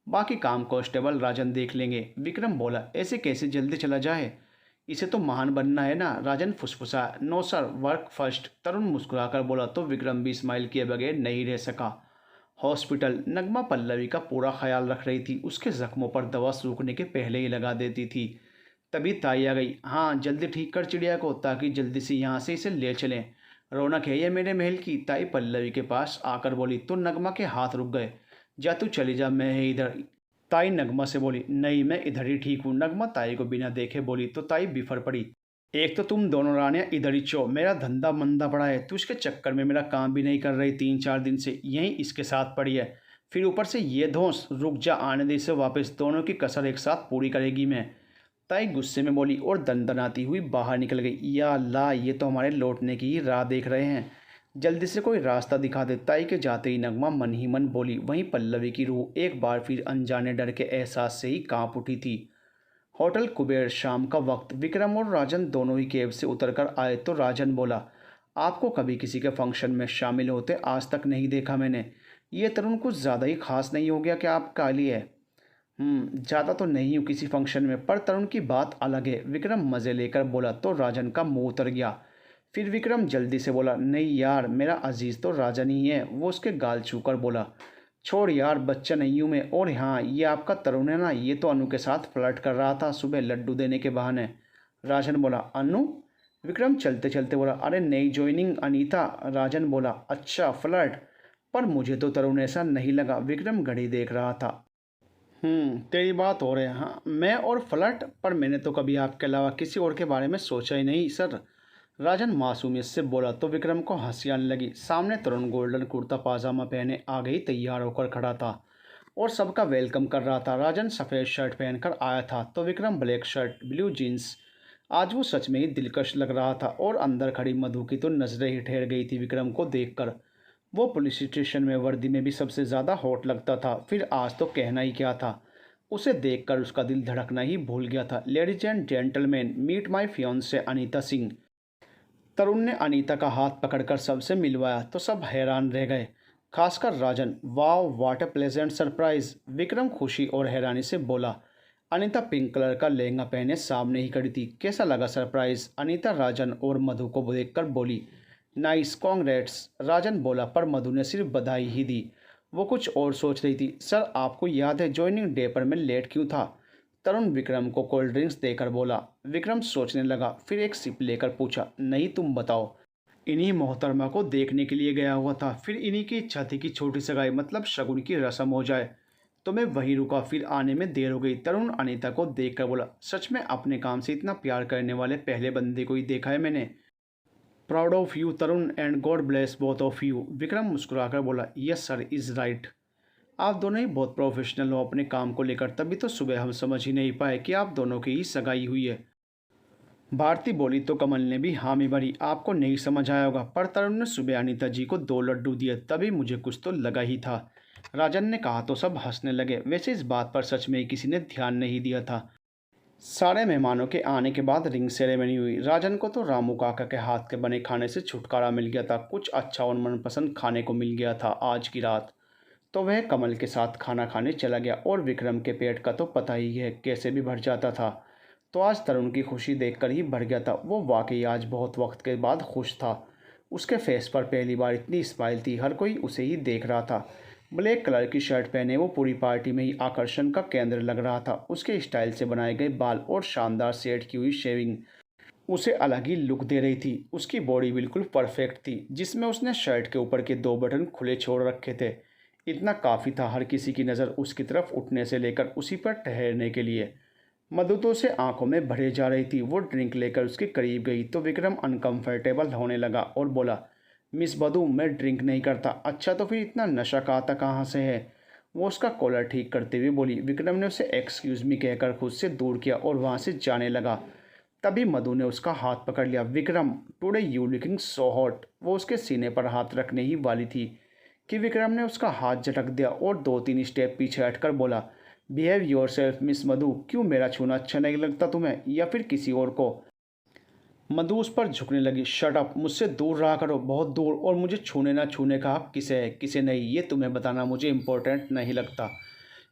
बाकी काम कांस्टेबल राजन देख लेंगे। विक्रम बोला। ऐसे कैसे जल्दी चला जाए, इसे तो महान बनना है ना, राजन फुसफुसा। नो सर, वर्क फर्स्ट, तरुण मुस्कुराकर बोला। तो विक्रम भी स्माइल किए बगैर नहीं रह सका। हॉस्पिटल। नगमा पल्लवी का पूरा ख्याल रख रही थी, उसके जख्मों पर दवा सूखने के पहले ही लगा देती थी। तभी ताई आ गई। हाँ, जल्दी ठीक कर चिड़िया को ताकि जल्दी से यहाँ से इसे ले चलें। रौनक है ये मेरे महल की। ताई पल्लवी के पास आकर बोली तो नगमा के हाथ रुक गए। जा तू चली जा, मैं है इधर। ताई नगमा से बोली नहीं, मैं इधर ही ठीक हूँ। नगमा ताई को बिना देखे बोली तो ताई बिफर पड़ी। एक तो तुम दोनों रानियां इधर ही चो, मेरा धंधा मंदा पड़ा है। तू इसके चक्कर में मेरा काम भी नहीं कर रही, 3-4 दिन से यहीं इसके साथ पड़ी है। फिर ऊपर से ये धौंस। रुक जा, आने दे इसे वापस, दोनों की कसर एक साथ पूरी करेगी मैं। ताई गुस्से में बोली और दनदनाती हुई बाहर निकल गई। या अल्लाह, ये तो हमारे लौटने की ही राह देख रहे हैं। जल्दी से कोई रास्ता दिखा दे। ताई के जाते ही नगमा मन ही मन बोली। वहीं पल्लवी की रूह एक बार फिर अनजाने डर के एहसास से ही कांप उठी थी। होटल कुबेर, शाम का वक्त। विक्रम और राजन दोनों ही कैब से उतरकर आए तो राजन बोला, आपको कभी किसी के फंक्शन में शामिल होते आज तक नहीं देखा मैंने। ये तरुण कुछ ज़्यादा ही खास नहीं हो गया क्या आपका लिए? ज़्यादा तो नहीं हूँ किसी फंक्शन में, पर तरुण की बात अलग है। विक्रम मज़े लेकर बोला तो राजन का मुंह उतर गया। फिर विक्रम जल्दी से बोला, नहीं यार, मेरा अजीज़ तो राजन ही है। वो उसके गाल छूकर बोला, छोड़ यार, बच्चा नहीं हूँ मैं। और हाँ, ये आपका तरुण है ना, ये तो अनु के साथ फ्लर्ट कर रहा था सुबह लड्डू देने के बहाने। राजन बोला, अनु? विक्रम चलते चलते बोला, अरे नई ज्वाइनिंग अनीता। राजन बोला, अच्छा फ्लर्ट? पर मुझे तो तरुण ऐसा नहीं लगा। विक्रम घड़ी देख रहा था। तेरी बात हो रही है। हाँ, मैं और फ्लर्ट? पर मैंने तो कभी आपके अलावा किसी और के बारे में सोचा ही नहीं सर। राजन मासूमियत से बोला तो विक्रम को हंसी आने लगी। सामने तरुण गोल्डन कुर्ता पाजामा पहने आ गई तैयार होकर खड़ा था और सबका वेलकम कर रहा था। राजन सफ़ेद शर्ट पहनकर आया था तो Vikram black shirt blue jeans. आज वो सच में ही दिलकश लग रहा था और अंदर खड़ी मधु की तो नजरें ही ठहर गई थी विक्रम को देखकर। वो पुलिस स्टेशन में वर्दी में भी सबसे ज़्यादा हॉट लगता था, फिर आज तो कहना ही क्या था। उसे देखकर उसका दिल धड़कना ही भूल गया था। Ladies and gentleman, meet my fiancée Anita Singh. Tarun ने अनीता का हाथ पकड़कर सबसे मिलवाया तो सब हैरान रह गए, खासकर Rajan. Wow, what a pleasant surprise. Vikram खुशी और हैरानी से बोला। अनीता पिंक कलर का लहंगा पहने सामने ही खड़ी थी। कैसा लगा सरप्राइज? अनीता राजन और मधु को देखकर बोली। Nice, congrats. राजन बोला पर मधु ने सिर्फ बधाई ही दी। वो कुछ और सोच रही थी। सर, आपको याद है ज्वाइनिंग डे पर मैं लेट क्यों था? तरुण विक्रम को कोल्ड ड्रिंक्स देकर बोला। विक्रम सोचने लगा, फिर एक सिप लेकर पूछा, नहीं तुम बताओ। इन्हीं मोहतरमा को देखने के लिए गया हुआ था। फिर इन्हीं की इच्छा थी कि छोटी सगाई मतलब शगुन की रस्म हो जाए, तो मैं वहीं रुका। फिर आने में देर हो गई। तरुण अनीता को देखकर बोला, सच में अपने काम से इतना प्यार करने वाले पहले बंदे को ही देखा है मैंने। Proud of you Tarun and God bless both of you. Vikram मुस्कुराकर बोला, यस सर, इज़ राइट। आप दोनों ही बहुत प्रोफेशनल हो अपने काम को लेकर, तभी तो सुबह हम समझ ही नहीं पाए कि आप दोनों की ही सगाई हुई है। भारती बोली तो कमल ने भी हामी भरी। आपको नहीं समझ आया होगा, पर तरुण ने सुबह अनीता जी को 2 लड्डू दिए, तभी मुझे कुछ तो लगा ही था। राजन ने कहा तो सब हंसने लगे। वैसे इस बात पर सच में किसी ने ध्यान नहीं दिया था। सारे मेहमानों के आने के बाद रिंग सेरेमनी हुई। राजन को तो रामू काका के हाथ के बने खाने से छुटकारा मिल गया था। कुछ अच्छा और मनपसंद खाने को मिल गया था आज की रात। तो वह कमल के साथ खाना खाने चला गया और विक्रम के पेट का तो पता ही है कैसे भी भर जाता था। तो आज तरुण की खुशी देखकर ही भर गया था। वो वाकई आज बहुत वक्त के बाद खुश था। उसके फेस पर पहली बार इतनी स्माइल थी, हर कोई उसे ही देख रहा था। ब्लैक कलर की शर्ट पहने वो पूरी पार्टी में ही आकर्षण का केंद्र लग रहा था। उसके स्टाइल से बनाए गए बाल और शानदार सेट की हुई शेविंग उसे अलग ही लुक दे रही थी। उसकी बॉडी बिल्कुल परफेक्ट थी, जिसमें उसने शर्ट के ऊपर के 2 बटन खुले छोड़ रखे थे। इतना काफ़ी था हर किसी की नज़र उसकी तरफ उठने से लेकर उसी पर ठहरने के लिए। मधु तो उसे आंखों में भरे जा रही थी। वो ड्रिंक लेकर उसके करीब गई तो विक्रम अनकंफर्टेबल होने लगा और बोला, मिस मधु, मैं ड्रिंक नहीं करता। अच्छा, तो फिर इतना नशा आता कहाँ से है? वो उसका कॉलर ठीक करते हुए बोली। विक्रम ने उसे एक्सक्यूज़ मी कहकर खुद से दूर किया और वहाँ से जाने लगा। तभी मधु ने उसका हाथ पकड़ लिया। Vikram, today you looking so hot. वो उसके सीने पर हाथ रखने ही वाली थी कि विक्रम ने उसका हाथ झटक दिया और 2-3 स्टेप पीछे हटकर बोला, बिहेव योर सेल्फ मिस मधु। क्यों मेरा छूना अच्छा नहीं लगता तुम्हें, या फिर किसी और को? मधु उस पर झुकने लगी। शट अप, मुझसे दूर रहा करो, बहुत दूर। और मुझे छूने ना छूने का हक किसे है, किसे नहीं, ये तुम्हें बताना मुझे इम्पोर्टेंट नहीं लगता।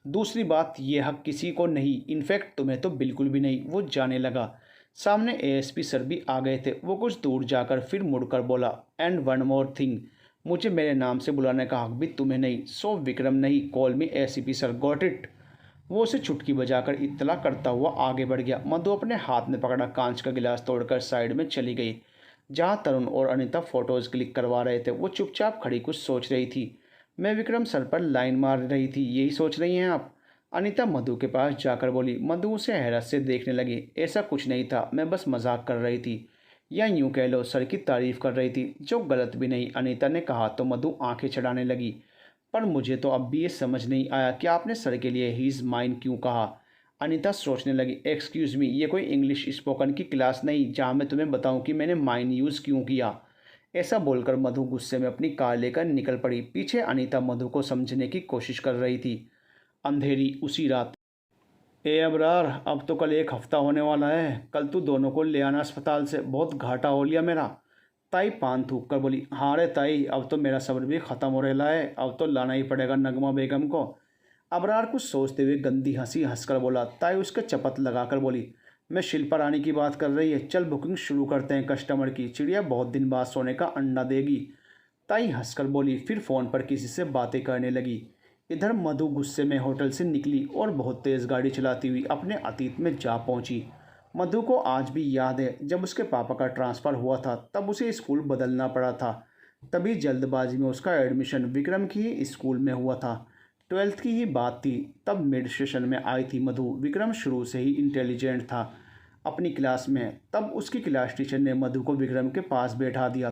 दूसरी बात, ये हक किसी को नहीं, इनफैक्ट तुम्हें तो बिल्कुल भी नहीं। वो जाने लगा। सामने एएसपी सर भी आ गए थे। वो कुछ दूर जाकर फिर मुड़कर बोला, एंड वन मोर थिंग, मुझे मेरे नाम से बुलाने का हक भी तुम्हें नहीं। सो विक्रम नहीं, call me ACP sir, got it? वो उसे चुटकी बजाकर इत्तला करता हुआ आगे बढ़ गया। मधु अपने हाथ में पकड़ा कांच का गिलास तोड़कर साइड में चली गई। जहाँ तरुण और अनीता फोटोज क्लिक करवा रहे थे, वो चुपचाप खड़ी कुछ सोच रही थी। मैं विक्रम सर पर लाइन मार रही थी, यही सोच रही हैं आप? अनीता मधु के पास जाकर बोली। मधु उसे हैरत से देखने लगी। ऐसा कुछ नहीं था, मैं बस मजाक कर रही थी, या यूं कह लो सर की तारीफ कर रही थी, जो गलत भी नहीं, अनीता ने कहा तो मधु आंखें चढ़ाने लगी। पर मुझे तो अब भी ये समझ नहीं आया कि आपने सर के लिए ही इज़ माइन क्यों कहा। अनीता सोचने लगी। एक्सक्यूज़ मी, ये कोई इंग्लिश स्पोकन की क्लास नहीं जहाँ मैं तुम्हें बताऊँ कि मैंने माइन यूज़ क्यों किया। ऐसा बोलकर मधु गुस्से में अपनी कार लेकर निकल पड़ी। पीछे अनीता मधु को समझने की कोशिश कर रही थी। अंधेरी उसी रात। ए अबरार, अब तो कल एक हफ्ता होने वाला है। कल तू दोनों को ले आना अस्पताल से, बहुत घाटा हो लिया मेरा। ताई पान थूक कर बोली। हाँ रे ताई, अब तो मेरा सब्र भी ख़त्म हो रहा है, अब तो लाना ही पड़ेगा नगमा बेगम को। अबरार कुछ सोचते हुए गंदी हंसी हंसकर बोला। ताई उसके चपत लगाकर बोली। मैं शिल्पा रानी की बात कर रही है, चल बुकिंग शुरू करते हैं कस्टमर की, चिड़िया बहुत दिन बाद सोने का अंडा देगी। ताई हंसकर बोली, फिर फ़ोन पर किसी से बातें करने लगी। इधर मधु गुस्से में होटल से निकली और बहुत तेज़ गाड़ी चलाती हुई अपने अतीत में जा पहुंची। मधु को आज भी याद है, जब उसके पापा का ट्रांसफ़र हुआ था तब उसे स्कूल बदलना पड़ा था। तभी जल्दबाजी में उसका एडमिशन विक्रम की ही स्कूल में हुआ था। 12th की ही बात थी, तब मिड सेशन में आई थी मधु। विक्रम शुरू से ही इंटेलिजेंट था अपनी क्लास में। तब उसकी क्लास टीचर ने मधु को विक्रम के पास बैठा दिया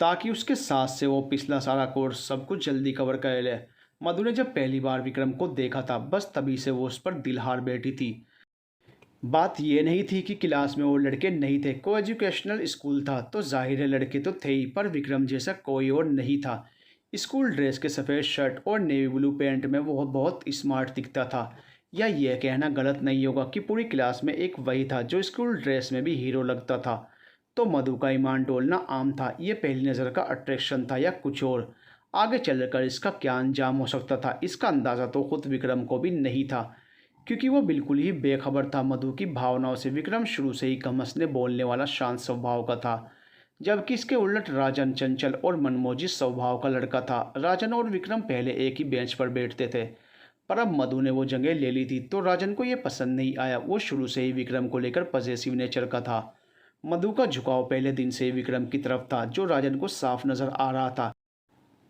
ताकि उसके साथ से वो पिछला सारा कोर्स सब कुछ जल्दी कवर कर ले। मधु ने जब पहली बार विक्रम को देखा था, बस तभी से वो उस पर दिल हार बैठी थी। बात ये नहीं थी कि क्लास में और लड़के नहीं थे, को एजुकेशनल स्कूल था तो जाहिर है लड़के तो थे ही, पर विक्रम जैसा कोई और नहीं था। स्कूल ड्रेस के सफ़ेद शर्ट और नेवी ब्लू पैंट में वो बहुत स्मार्ट दिखता था। या यह कहना गलत नहीं होगा कि पूरी क्लास में एक वही था जो स्कूल ड्रेस में भी हीरो लगता था। तो मधु का ईमान डोलना आम था। ये पहली नज़र का अट्रैक्शन था या कुछ और? आगे चलकर इसका क्या अंजाम हो सकता था, इसका अंदाज़ा तो खुद विक्रम को भी नहीं था, क्योंकि वो बिल्कुल ही बेखबर था मधु की भावनाओं से। विक्रम शुरू से ही कम हंसने बोलने वाला शांत स्वभाव का था, जबकि इसके उलट राजन चंचल और मनमोजी स्वभाव का लड़का था। राजन और विक्रम पहले एक ही बेंच पर बैठते थे, पर अब मधु ने वो जगह ले ली थी तो राजन को ये पसंद नहीं आया। वो शुरू से ही विक्रम को लेकर पजेसिव नेचर का था। मधु का झुकाव पहले दिन से ही विक्रम की तरफ था, जो राजन को साफ नज़र आ रहा था।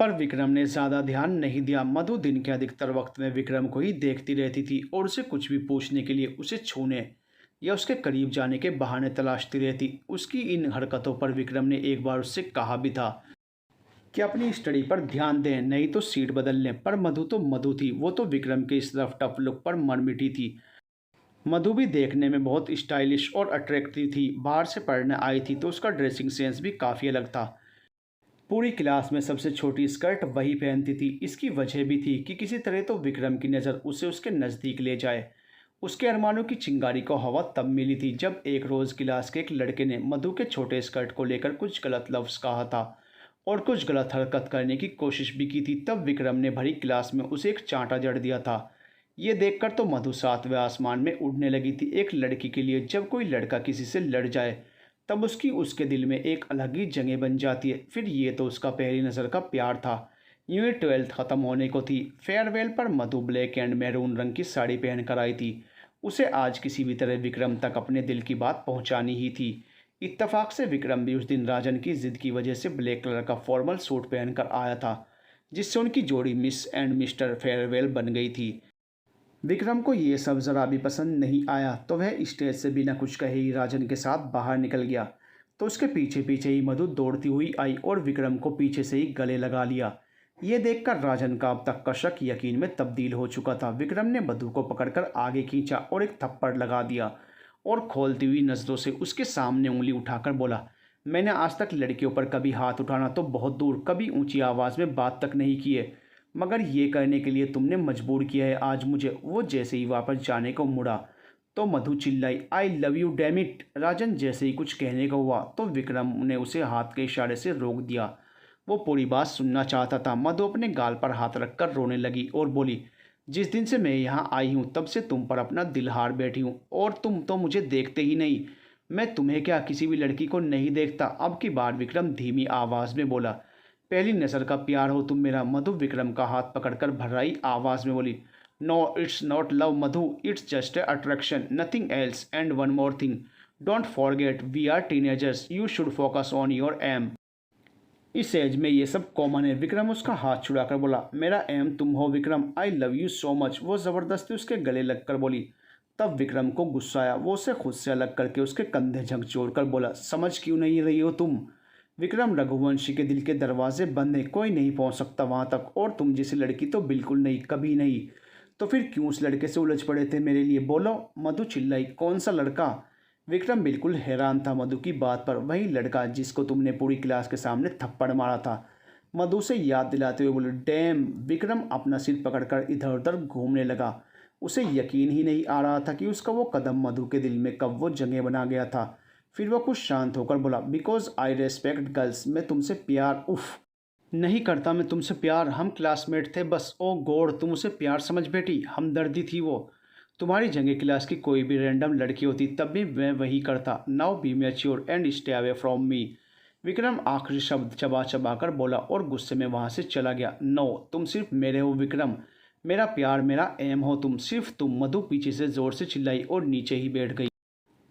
पर विक्रम ने ज़्यादा ध्यान नहीं दिया। मधु दिन के अधिकतर वक्त में विक्रम को ही देखती रहती थी और उसे कुछ भी पूछने के लिए, उसे छूने या उसके करीब जाने के बहाने तलाशती रहती। उसकी इन हरकतों पर विक्रम ने एक बार उससे कहा भी था कि अपनी स्टडी पर ध्यान दें, नहीं तो सीट बदल लें। पर मधु तो मधु थी, वो तो विक्रम के इस रफ टफ लुक पर मरमिटी थी। मधु भी देखने में बहुत स्टाइलिश और अट्रैक्टिव थी। बाहर से पढ़ने आई थी तो उसका ड्रेसिंग सेंस भी काफ़ी अलग था। पूरी क्लास में सबसे छोटी स्कर्ट वही पहनती थी। इसकी वजह भी थी कि किसी तरह तो विक्रम की नज़र उसे उसके नज़दीक ले जाए। उसके अरमानों की चिंगारी को हवा तब मिली थी जब एक रोज़ क्लास के एक लड़के ने मधु के छोटे स्कर्ट को लेकर कुछ गलत लफ्ज़ कहा था और कुछ गलत हरकत करने की कोशिश भी की थी। तब विक्रम ने भरी क्लास में उसे एक चांटा जड़ दिया था। ये देखकर तो मधु सातवें आसमान में उड़ने लगी थी। एक लड़की के लिए जब कोई लड़का किसी से लड़ जाए तब उसकी उसके दिल में एक अलग ही जगह बन जाती है। फिर ये तो उसका पहली नज़र का प्यार था। यूँ ही 12th ख़त्म होने को थी। फेयरवेल पर मधु ब्लैक एंड मैरून रंग की साड़ी पहन कर आई थी। उसे आज किसी भी तरह विक्रम तक अपने दिल की बात पहुंचानी ही थी। इत्तेफाक से विक्रम भी उस दिन राजन की ज़िद की वजह से ब्लैक कलर का फॉर्मल सूट पहनकर आया था, जिससे उनकी जोड़ी मिस एंड मिस्टर फेयरवेल बन गई थी। विक्रम को ये सब ज़रा भी पसंद नहीं आया तो वह स्टेज से बिना कुछ कहे ही राजन के साथ बाहर निकल गया। तो उसके पीछे पीछे ही मधु दौड़ती हुई आई और विक्रम को पीछे से ही गले लगा लिया। ये देखकर राजन का अब तक का शक यकीन में तब्दील हो चुका था। विक्रम ने मधु को पकड़कर आगे खींचा और एक थप्पड़ लगा दिया और खोलती हुई नज़रों से उसके सामने उंगली उठाकर बोला, मैंने आज तक लड़कियों पर कभी हाथ उठाना तो बहुत दूर, कभी ऊंची आवाज़ में बात तक नहीं की है, मगर ये करने के लिए तुमने मजबूर किया है आज मुझे। वो जैसे ही वापस जाने को मुड़ा तो मधु चिल्लाई, I love you damn it. Rajan जैसे ही कुछ कहने को हुआ तो विक्रम ने उसे हाथ के इशारे से रोक दिया। वो पूरी बात सुनना चाहता था। मधु अपने गाल पर हाथ रखकर रोने लगी और बोली, जिस दिन से मैं यहाँ आई हूँ तब से तुम पर अपना दिल हार बैठी हूँ और तुम तो मुझे देखते ही नहीं। मैं तुम्हें क्या किसी भी लड़की को नहीं देखता। अब की बार विक्रम धीमी आवाज़ में बोला, पहली नज़र का प्यार हो तुम मेरा। मधु विक्रम का हाथ पकड़कर भर्राई आवाज़ में बोली, no it's not love Madhu, it's just a attraction, nothing else. And one more thing, don't forget we are teenagers, you should focus on your aim. इस एज में ये सब कॉमन है। विक्रम उसका हाथ छुड़ाकर बोला, मेरा एम तुम हो विक्रम, आई लव यू सो मच। वो ज़बरदस्ती उसके गले लगकर बोली। तब विक्रम को गुस्सा आया। वो उसे खुद से अलग करके उसके कंधे झकझोर कर बोला, समझ क्यों नहीं रही हो तुम? विक्रम, रघुवंशी के दिल के दरवाजे बंद हैं, कोई नहीं पहुंच सकता वहां तक, और तुम जैसी लड़की तो बिल्कुल नहीं, कभी नहीं। तो फिर क्यों उस लड़के से उलझ पड़े थे मेरे लिए? बोलो। मधु चिल्लाई, कौन सा लड़का? विक्रम बिल्कुल हैरान था मधु की बात पर। वही लड़का जिसको तुमने पूरी क्लास के सामने थप्पड़ मारा था। मधु से याद दिलाते हुए बोले, डैम। विक्रम अपना सिर पकड़कर इधर उधर घूमने लगा। उसे यकीन ही नहीं आ रहा था कि उसका वो कदम मधु के दिल में कब वो जगह बना गया था। फिर वो कुछ शांत होकर बोला, बिकॉज आई रेस्पेक्ट गर्ल्स, मैं तुमसे प्यार उफ नहीं करता। मैं तुमसे प्यार, हम क्लासमेट थे बस। ओ गॉड, तुम उसे प्यार समझ बैठी, हमदर्दी थी वो। तुम्हारी जगह क्लास की कोई भी रैंडम लड़की होती तब भी मैं वही करता। Now be mature and stay away from me. Vikram आखिरी शब्द चबा चबा कर बोला और गुस्से में वहाँ से चला गया। नो, तुम सिर्फ मेरे हो विक्रम, मेरा प्यार, मेरा एम हो तुम, सिर्फ तुम। मधु पीछे से जोर से चिल्लाई और नीचे ही बैठ गई।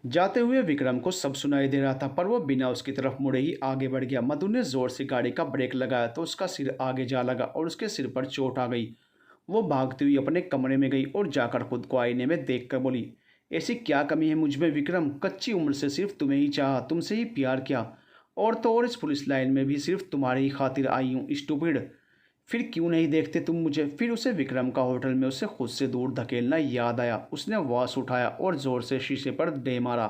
जाते हुए विक्रम को सब सुनाई दे रहा था, पर वो बिना उसकी तरफ मुड़े ही आगे बढ़ गया। मधु ने जोर से गाड़ी का ब्रेक लगाया तो उसका सिर आगे जा लगा और उसके सिर पर चोट आ गई। वो भागती हुई अपने कमरे में गई और जाकर खुद को आईने में देखकर बोली, ऐसी क्या कमी है मुझ में विक्रम? कच्ची उम्र से सिर्फ तुम्हें ही चाहा, तुमसे ही प्यार किया, और तो और इस पुलिस लाइन में भी सिर्फ तुम्हारी ही खातिर आई हूँ, स्टूपिड। फिर क्यों नहीं देखते तुम मुझे? फिर उसे विक्रम का होटल में उसे खुद से दूर धकेलना याद आया। उसने वॉश उठाया और जोर से शीशे पर दे मारा।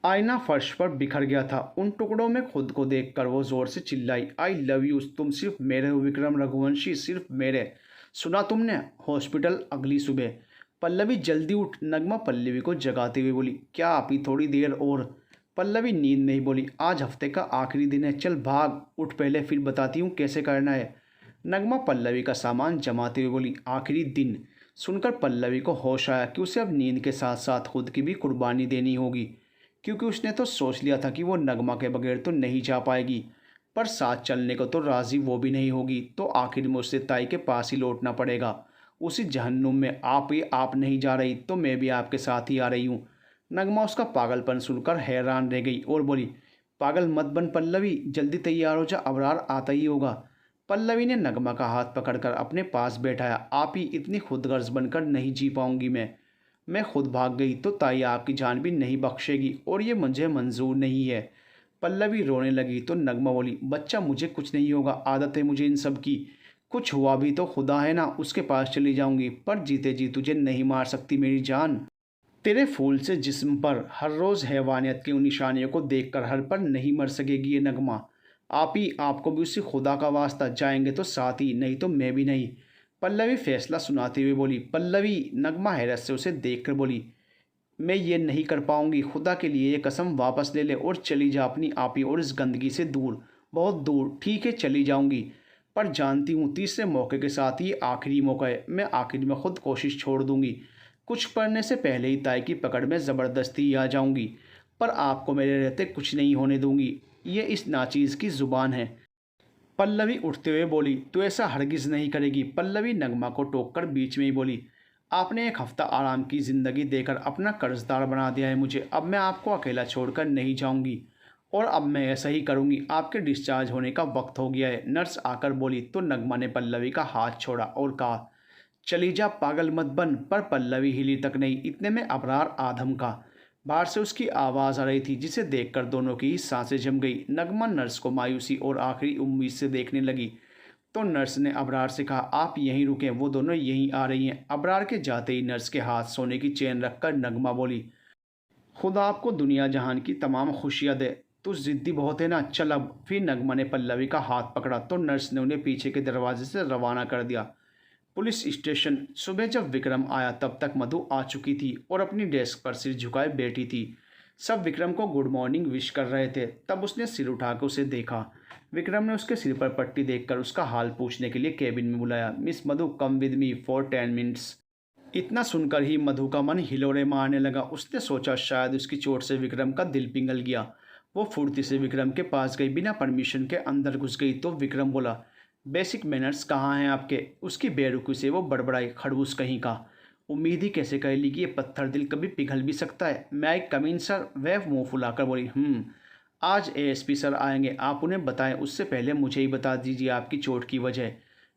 आईना फर्श पर बिखर गया था। उन टुकड़ों में खुद को देखकर वो जोर से चिल्लाई, आई लव यू, तुम सिर्फ मेरे हो विक्रम रघुवंशी, सिर्फ मेरे। सुना तुमने? हॉस्पिटल अगली सुबह। पल्लवी जल्दी उठ, नगमा पल्लवी को जगाते हुए बोली। क्या आप ही थोड़ी देर और? पल्लवी नींद में ही बोली, आज हफ्ते का आखिरी दिन है, चल भाग उठ पहले, फिर बताती हूँ कैसे करना है। नगमा पल्लवी का सामान जमाते हुए बोली, आखिरी दिन? सुनकर पल्लवी को होश आया कि उसे अब नींद के साथ साथ खुद की भी कुर्बानी देनी होगी, क्योंकि उसने तो सोच लिया था कि वो नगमा के बगैर तो नहीं जा पाएगी, पर साथ चलने को तो राज़ी वो भी नहीं होगी। तो आखिर में उसे ताई के पास ही लौटना पड़ेगा, उसी जहन्नुम में। आप नहीं जा रही तो मैं भी आपके साथ ही आ रही हूँ। नगमा उसका पागलपन सुनकर हैरान रह गई और बोली, पागल मत बन पल्लवी, जल्दी तैयार हो जा, अबरार आता ही होगा। पल्लवी ने नगमा का हाथ पकड़कर अपने पास बैठाया। आप ही इतनी खुदगर्ज बनकर नहीं जी पाऊंगी मैं खुद भाग गई तो ताई आपकी जान भी नहीं बख्शेगी, और ये मुझे मंजूर नहीं है। पल्लवी रोने लगी तो नगमा बोली, बच्चा मुझे कुछ नहीं होगा, आदत है मुझे इन सब की। कुछ हुआ भी तो खुदा है ना, उसके पास चली जाऊंगी, पर जीते जी तुझे नहीं मार सकती मेरी जान। तेरे फूल से जिस्म पर हर रोज़ हैवानियत की उन निशानियों को देखकर हर पर नहीं मर सकेगी ये नगमा। आप ही, आपको भी उसी खुदा का वास्ता, जाएंगे तो साथ ही, नहीं तो मैं भी नहीं। पल्लवी फैसला सुनाते हुए बोली। पल्लवी, नगमा हैरत से उसे देखकर बोली, मैं ये नहीं कर पाऊंगी, खुदा के लिए ये कसम वापस ले ले और चली जा अपनी आप ही और इस गंदगी से दूर, बहुत दूर। ठीक है चली जाऊंगी, पर जानती हूँ तीसरे मौके के साथ ही आखिरी मौका है। मैं आखिर में खुद कोशिश छोड़ दूंगी, कुछ पढ़ने से पहले ही ताई की पकड़ में ज़बरदस्ती आ जाऊंगी, पर आपको मेरे रहते कुछ नहीं होने दूंगी। ये इस नाचीज़ की ज़ुबान है। पल्लवी उठते हुए बोली, तू ऐसा हरगिज़ नहीं करेगी। पल्लवी नगमा को टोककर बीच में ही बोली, आपने एक हफ्ता आराम की ज़िंदगी देकर अपना कर्जदार बना दिया है मुझे। अब मैं आपको अकेला छोड़कर नहीं जाऊंगी, और अब मैं ऐसा ही करूंगी। आपके डिस्चार्ज होने का वक्त हो गया है। नर्स आकर बोली तो नगमा ने पल्लवी का हाथ छोड़ा और कहा, चली जा, पागल मत बन। पर पल्लवी हिली तक नहीं। इतने में अबरार आधम का बाहर से उसकी आवाज़ आ रही थी, जिसे देखकर दोनों की ही सांसें जम गई। नगमा नर्स को मायूसी और आखिरी उम्मीद से देखने लगी तो नर्स ने अबरार से कहा, आप यहीं रुकें, वो दोनों यहीं आ रही हैं। अबरार के जाते ही नर्स के हाथ सोने की चेन रखकर नगमा बोली, खुदा आपको दुनिया जहान की तमाम खुशियाँ दे। तू ज़िद्दी बहुत है ना, चल अब। फिर नगमा ने पल्लवी का हाथ पकड़ा तो नर्स ने उन्हें पीछे के दरवाजे से रवाना कर दिया। Police station. सुबह जब विक्रम आया तब तक मधु आ चुकी थी और अपनी डेस्क पर सिर झुकाए बैठी थी। सब विक्रम को गुड मॉर्निंग विश कर रहे थे। तब उसने सिर उठाकर उसे देखा। विक्रम ने उसके सिर पर पट्टी देखकर उसका हाल पूछने के लिए केबिन में बुलाया। Miss Madhu, come with me for 10 minutes. इतना सुनकर ही मधु का मन हिलोरे मारने लगा। उसने सोचा शायद उसकी चोट से विक्रम का दिल पिघल गया। वो फुर्ती से विक्रम के पास गई, बिना परमिशन के अंदर घुस गई तो विक्रम बोला, बेसिक मैनर्स कहाँ हैं आपके? उसकी बेरुखी से वो बड़बड़ाई, खड़ूस कहीं का। उम्मीद ही कैसे कर ली कि ये पत्थर दिल कभी पिघल भी सकता है। मैं आई कम इन सर? वह मुंह फुलाकर बोली, आज एएसपी सर आएंगे, आप उन्हें बताएं। उससे पहले मुझे ही बता दीजिए आपकी चोट की वजह।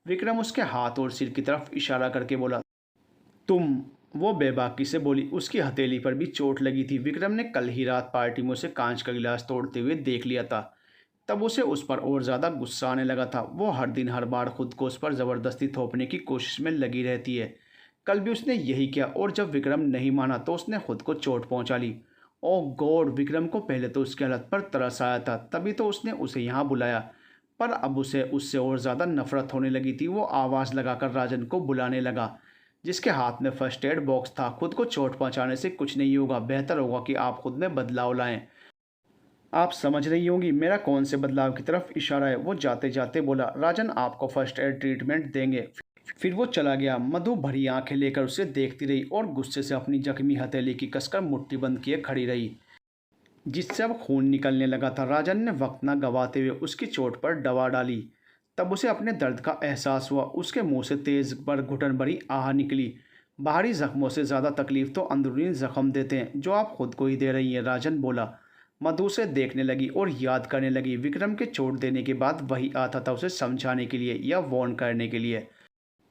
विक्रम उसके हाथ और सिर की तरफ इशारा करके बोला, तुम। वो बेबाकी से बोली, उसकी हथेली पर भी चोट लगी थी। विक्रम ने कल ही रात पार्टी में उसे कांच का गिलास तोड़ते हुए देख लिया था। तब उसे उस पर और ज़्यादा गुस्सा आने लगा था। वो हर दिन हर बार खुद को उस पर ज़बरदस्ती थोपने की कोशिश में लगी रहती है। कल भी उसने यही किया और जब विक्रम नहीं माना तो उसने खुद को चोट पहुंचा ली। ओह गॉड! विक्रम को पहले तो उसकी हालत पर तरस आया था, तभी तो उसने उसे यहाँ बुलाया। पर अब उसे उससे और ज़्यादा नफरत होने लगी थी। वो आवाज़ लगाकर राजन को बुलाने लगा, जिसके हाथ में फर्स्ट एड बॉक्स था। खुद को चोट पहुंचाने से कुछ नहीं होगा, बेहतर होगा कि आप खुद में बदलाव लाएं। आप समझ रही होंगी मेरा कौन से बदलाव की तरफ इशारा है? वो जाते जाते बोला, राजन आपको फर्स्ट एड ट्रीटमेंट देंगे। फिर वो चला गया। मधु भरी आंखें लेकर उसे देखती रही और गुस्से से अपनी जख्मी हथेली की कसकर मुट्ठी बंद किए खड़ी रही, जिससे अब खून निकलने लगा था। राजन ने वक्त न गवाते हुए उसकी चोट पर दवा डाली। तब उसे अपने दर्द का एहसास हुआ। उसके मुंह से तेज पर घुटन भरी आह निकली। बाहरी जख्मों से ज़्यादा तकलीफ तो अंदरूनी जख्म देते हैं, जो आप खुद को ही दे रही हैं, राजन बोला। मधु से देखने लगी और याद करने लगी, विक्रम के चोट देने के बाद वही आता था उसे समझाने के लिए या वार्न करने के लिए।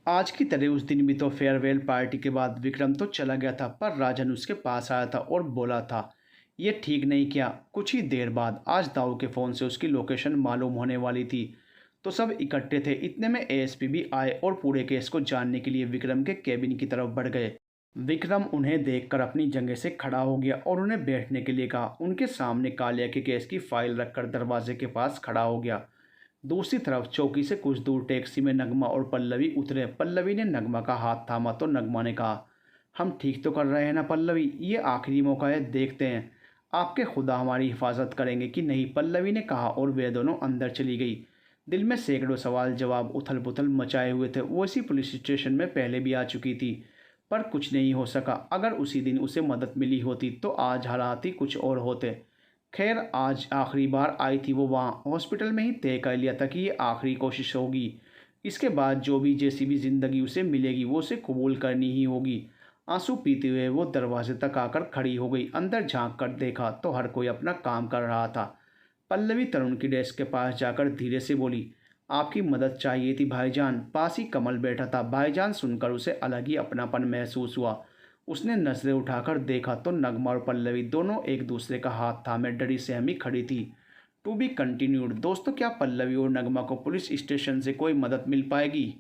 आज की तरह उस दिन भी तो फेयरवेल पार्टी के बाद विक्रम तो चला गया था, पर राजन उसके पास आया था और बोला था, ये ठीक नहीं किया। कुछ ही देर बाद आज दाऊ के फ़ोन से उसकी लोकेशन मालूम होने वाली थी, तो सब इकट्ठे थे। इतने में एएसपी भी आए और पूरे केस को जानने के लिए विक्रम के केबिन की तरफ बढ़ गए। विक्रम उन्हें देखकर अपनी जगह से खड़ा हो गया और उन्हें बैठने के लिए कहा। उनके सामने कालिया के केस की फाइल रखकर दरवाजे के पास खड़ा हो गया। दूसरी तरफ चौकी से कुछ दूर टैक्सी में नगमा और पल्लवी उतरे। पल्लवी ने नगमा का हाथ थामा तो नगमा ने कहा, हम ठीक तो कर रहे हैं ना पल्लवी? ये आखिरी मौका है, देखते हैं आपके खुदा हमारी हिफाजत करेंगे कि नहीं, पल्लवी ने कहा और वे दोनों अंदर चली गई। दिल में सैकड़ों सवाल जवाब उथल पुथल मचाए हुए थे। वो इसी पुलिस स्टेशन में पहले भी आ चुकी थी, पर कुछ नहीं हो सका। अगर उसी दिन उसे मदद मिली होती तो आज हालात ही कुछ और होते। खैर, आज आखिरी बार आई थी वो वहाँ। हॉस्पिटल में ही तय कर लिया था कि ये आखिरी कोशिश होगी। इसके बाद जो भी जैसी भी ज़िंदगी उसे मिलेगी वो उसे कबूल करनी ही होगी। आंसू पीते हुए वो दरवाजे तक आकर खड़ी हो गई। अंदर झांक कर देखा तो हर कोई अपना काम कर रहा था। पल्लवी तरुण की डेस्क के पास जाकर धीरे से बोली, आपकी मदद चाहिए थी भाईजान। पास ही कमल बैठा था। भाईजान सुनकर उसे अलग ही अपनापन महसूस हुआ। उसने नजरें उठाकर देखा तो नगमा और पल्लवी दोनों एक दूसरे का हाथ थामे डरी सहमी खड़ी थी। To be continued. दोस्तों, क्या पल्लवी और नगमा को पुलिस स्टेशन से कोई मदद मिल पाएगी?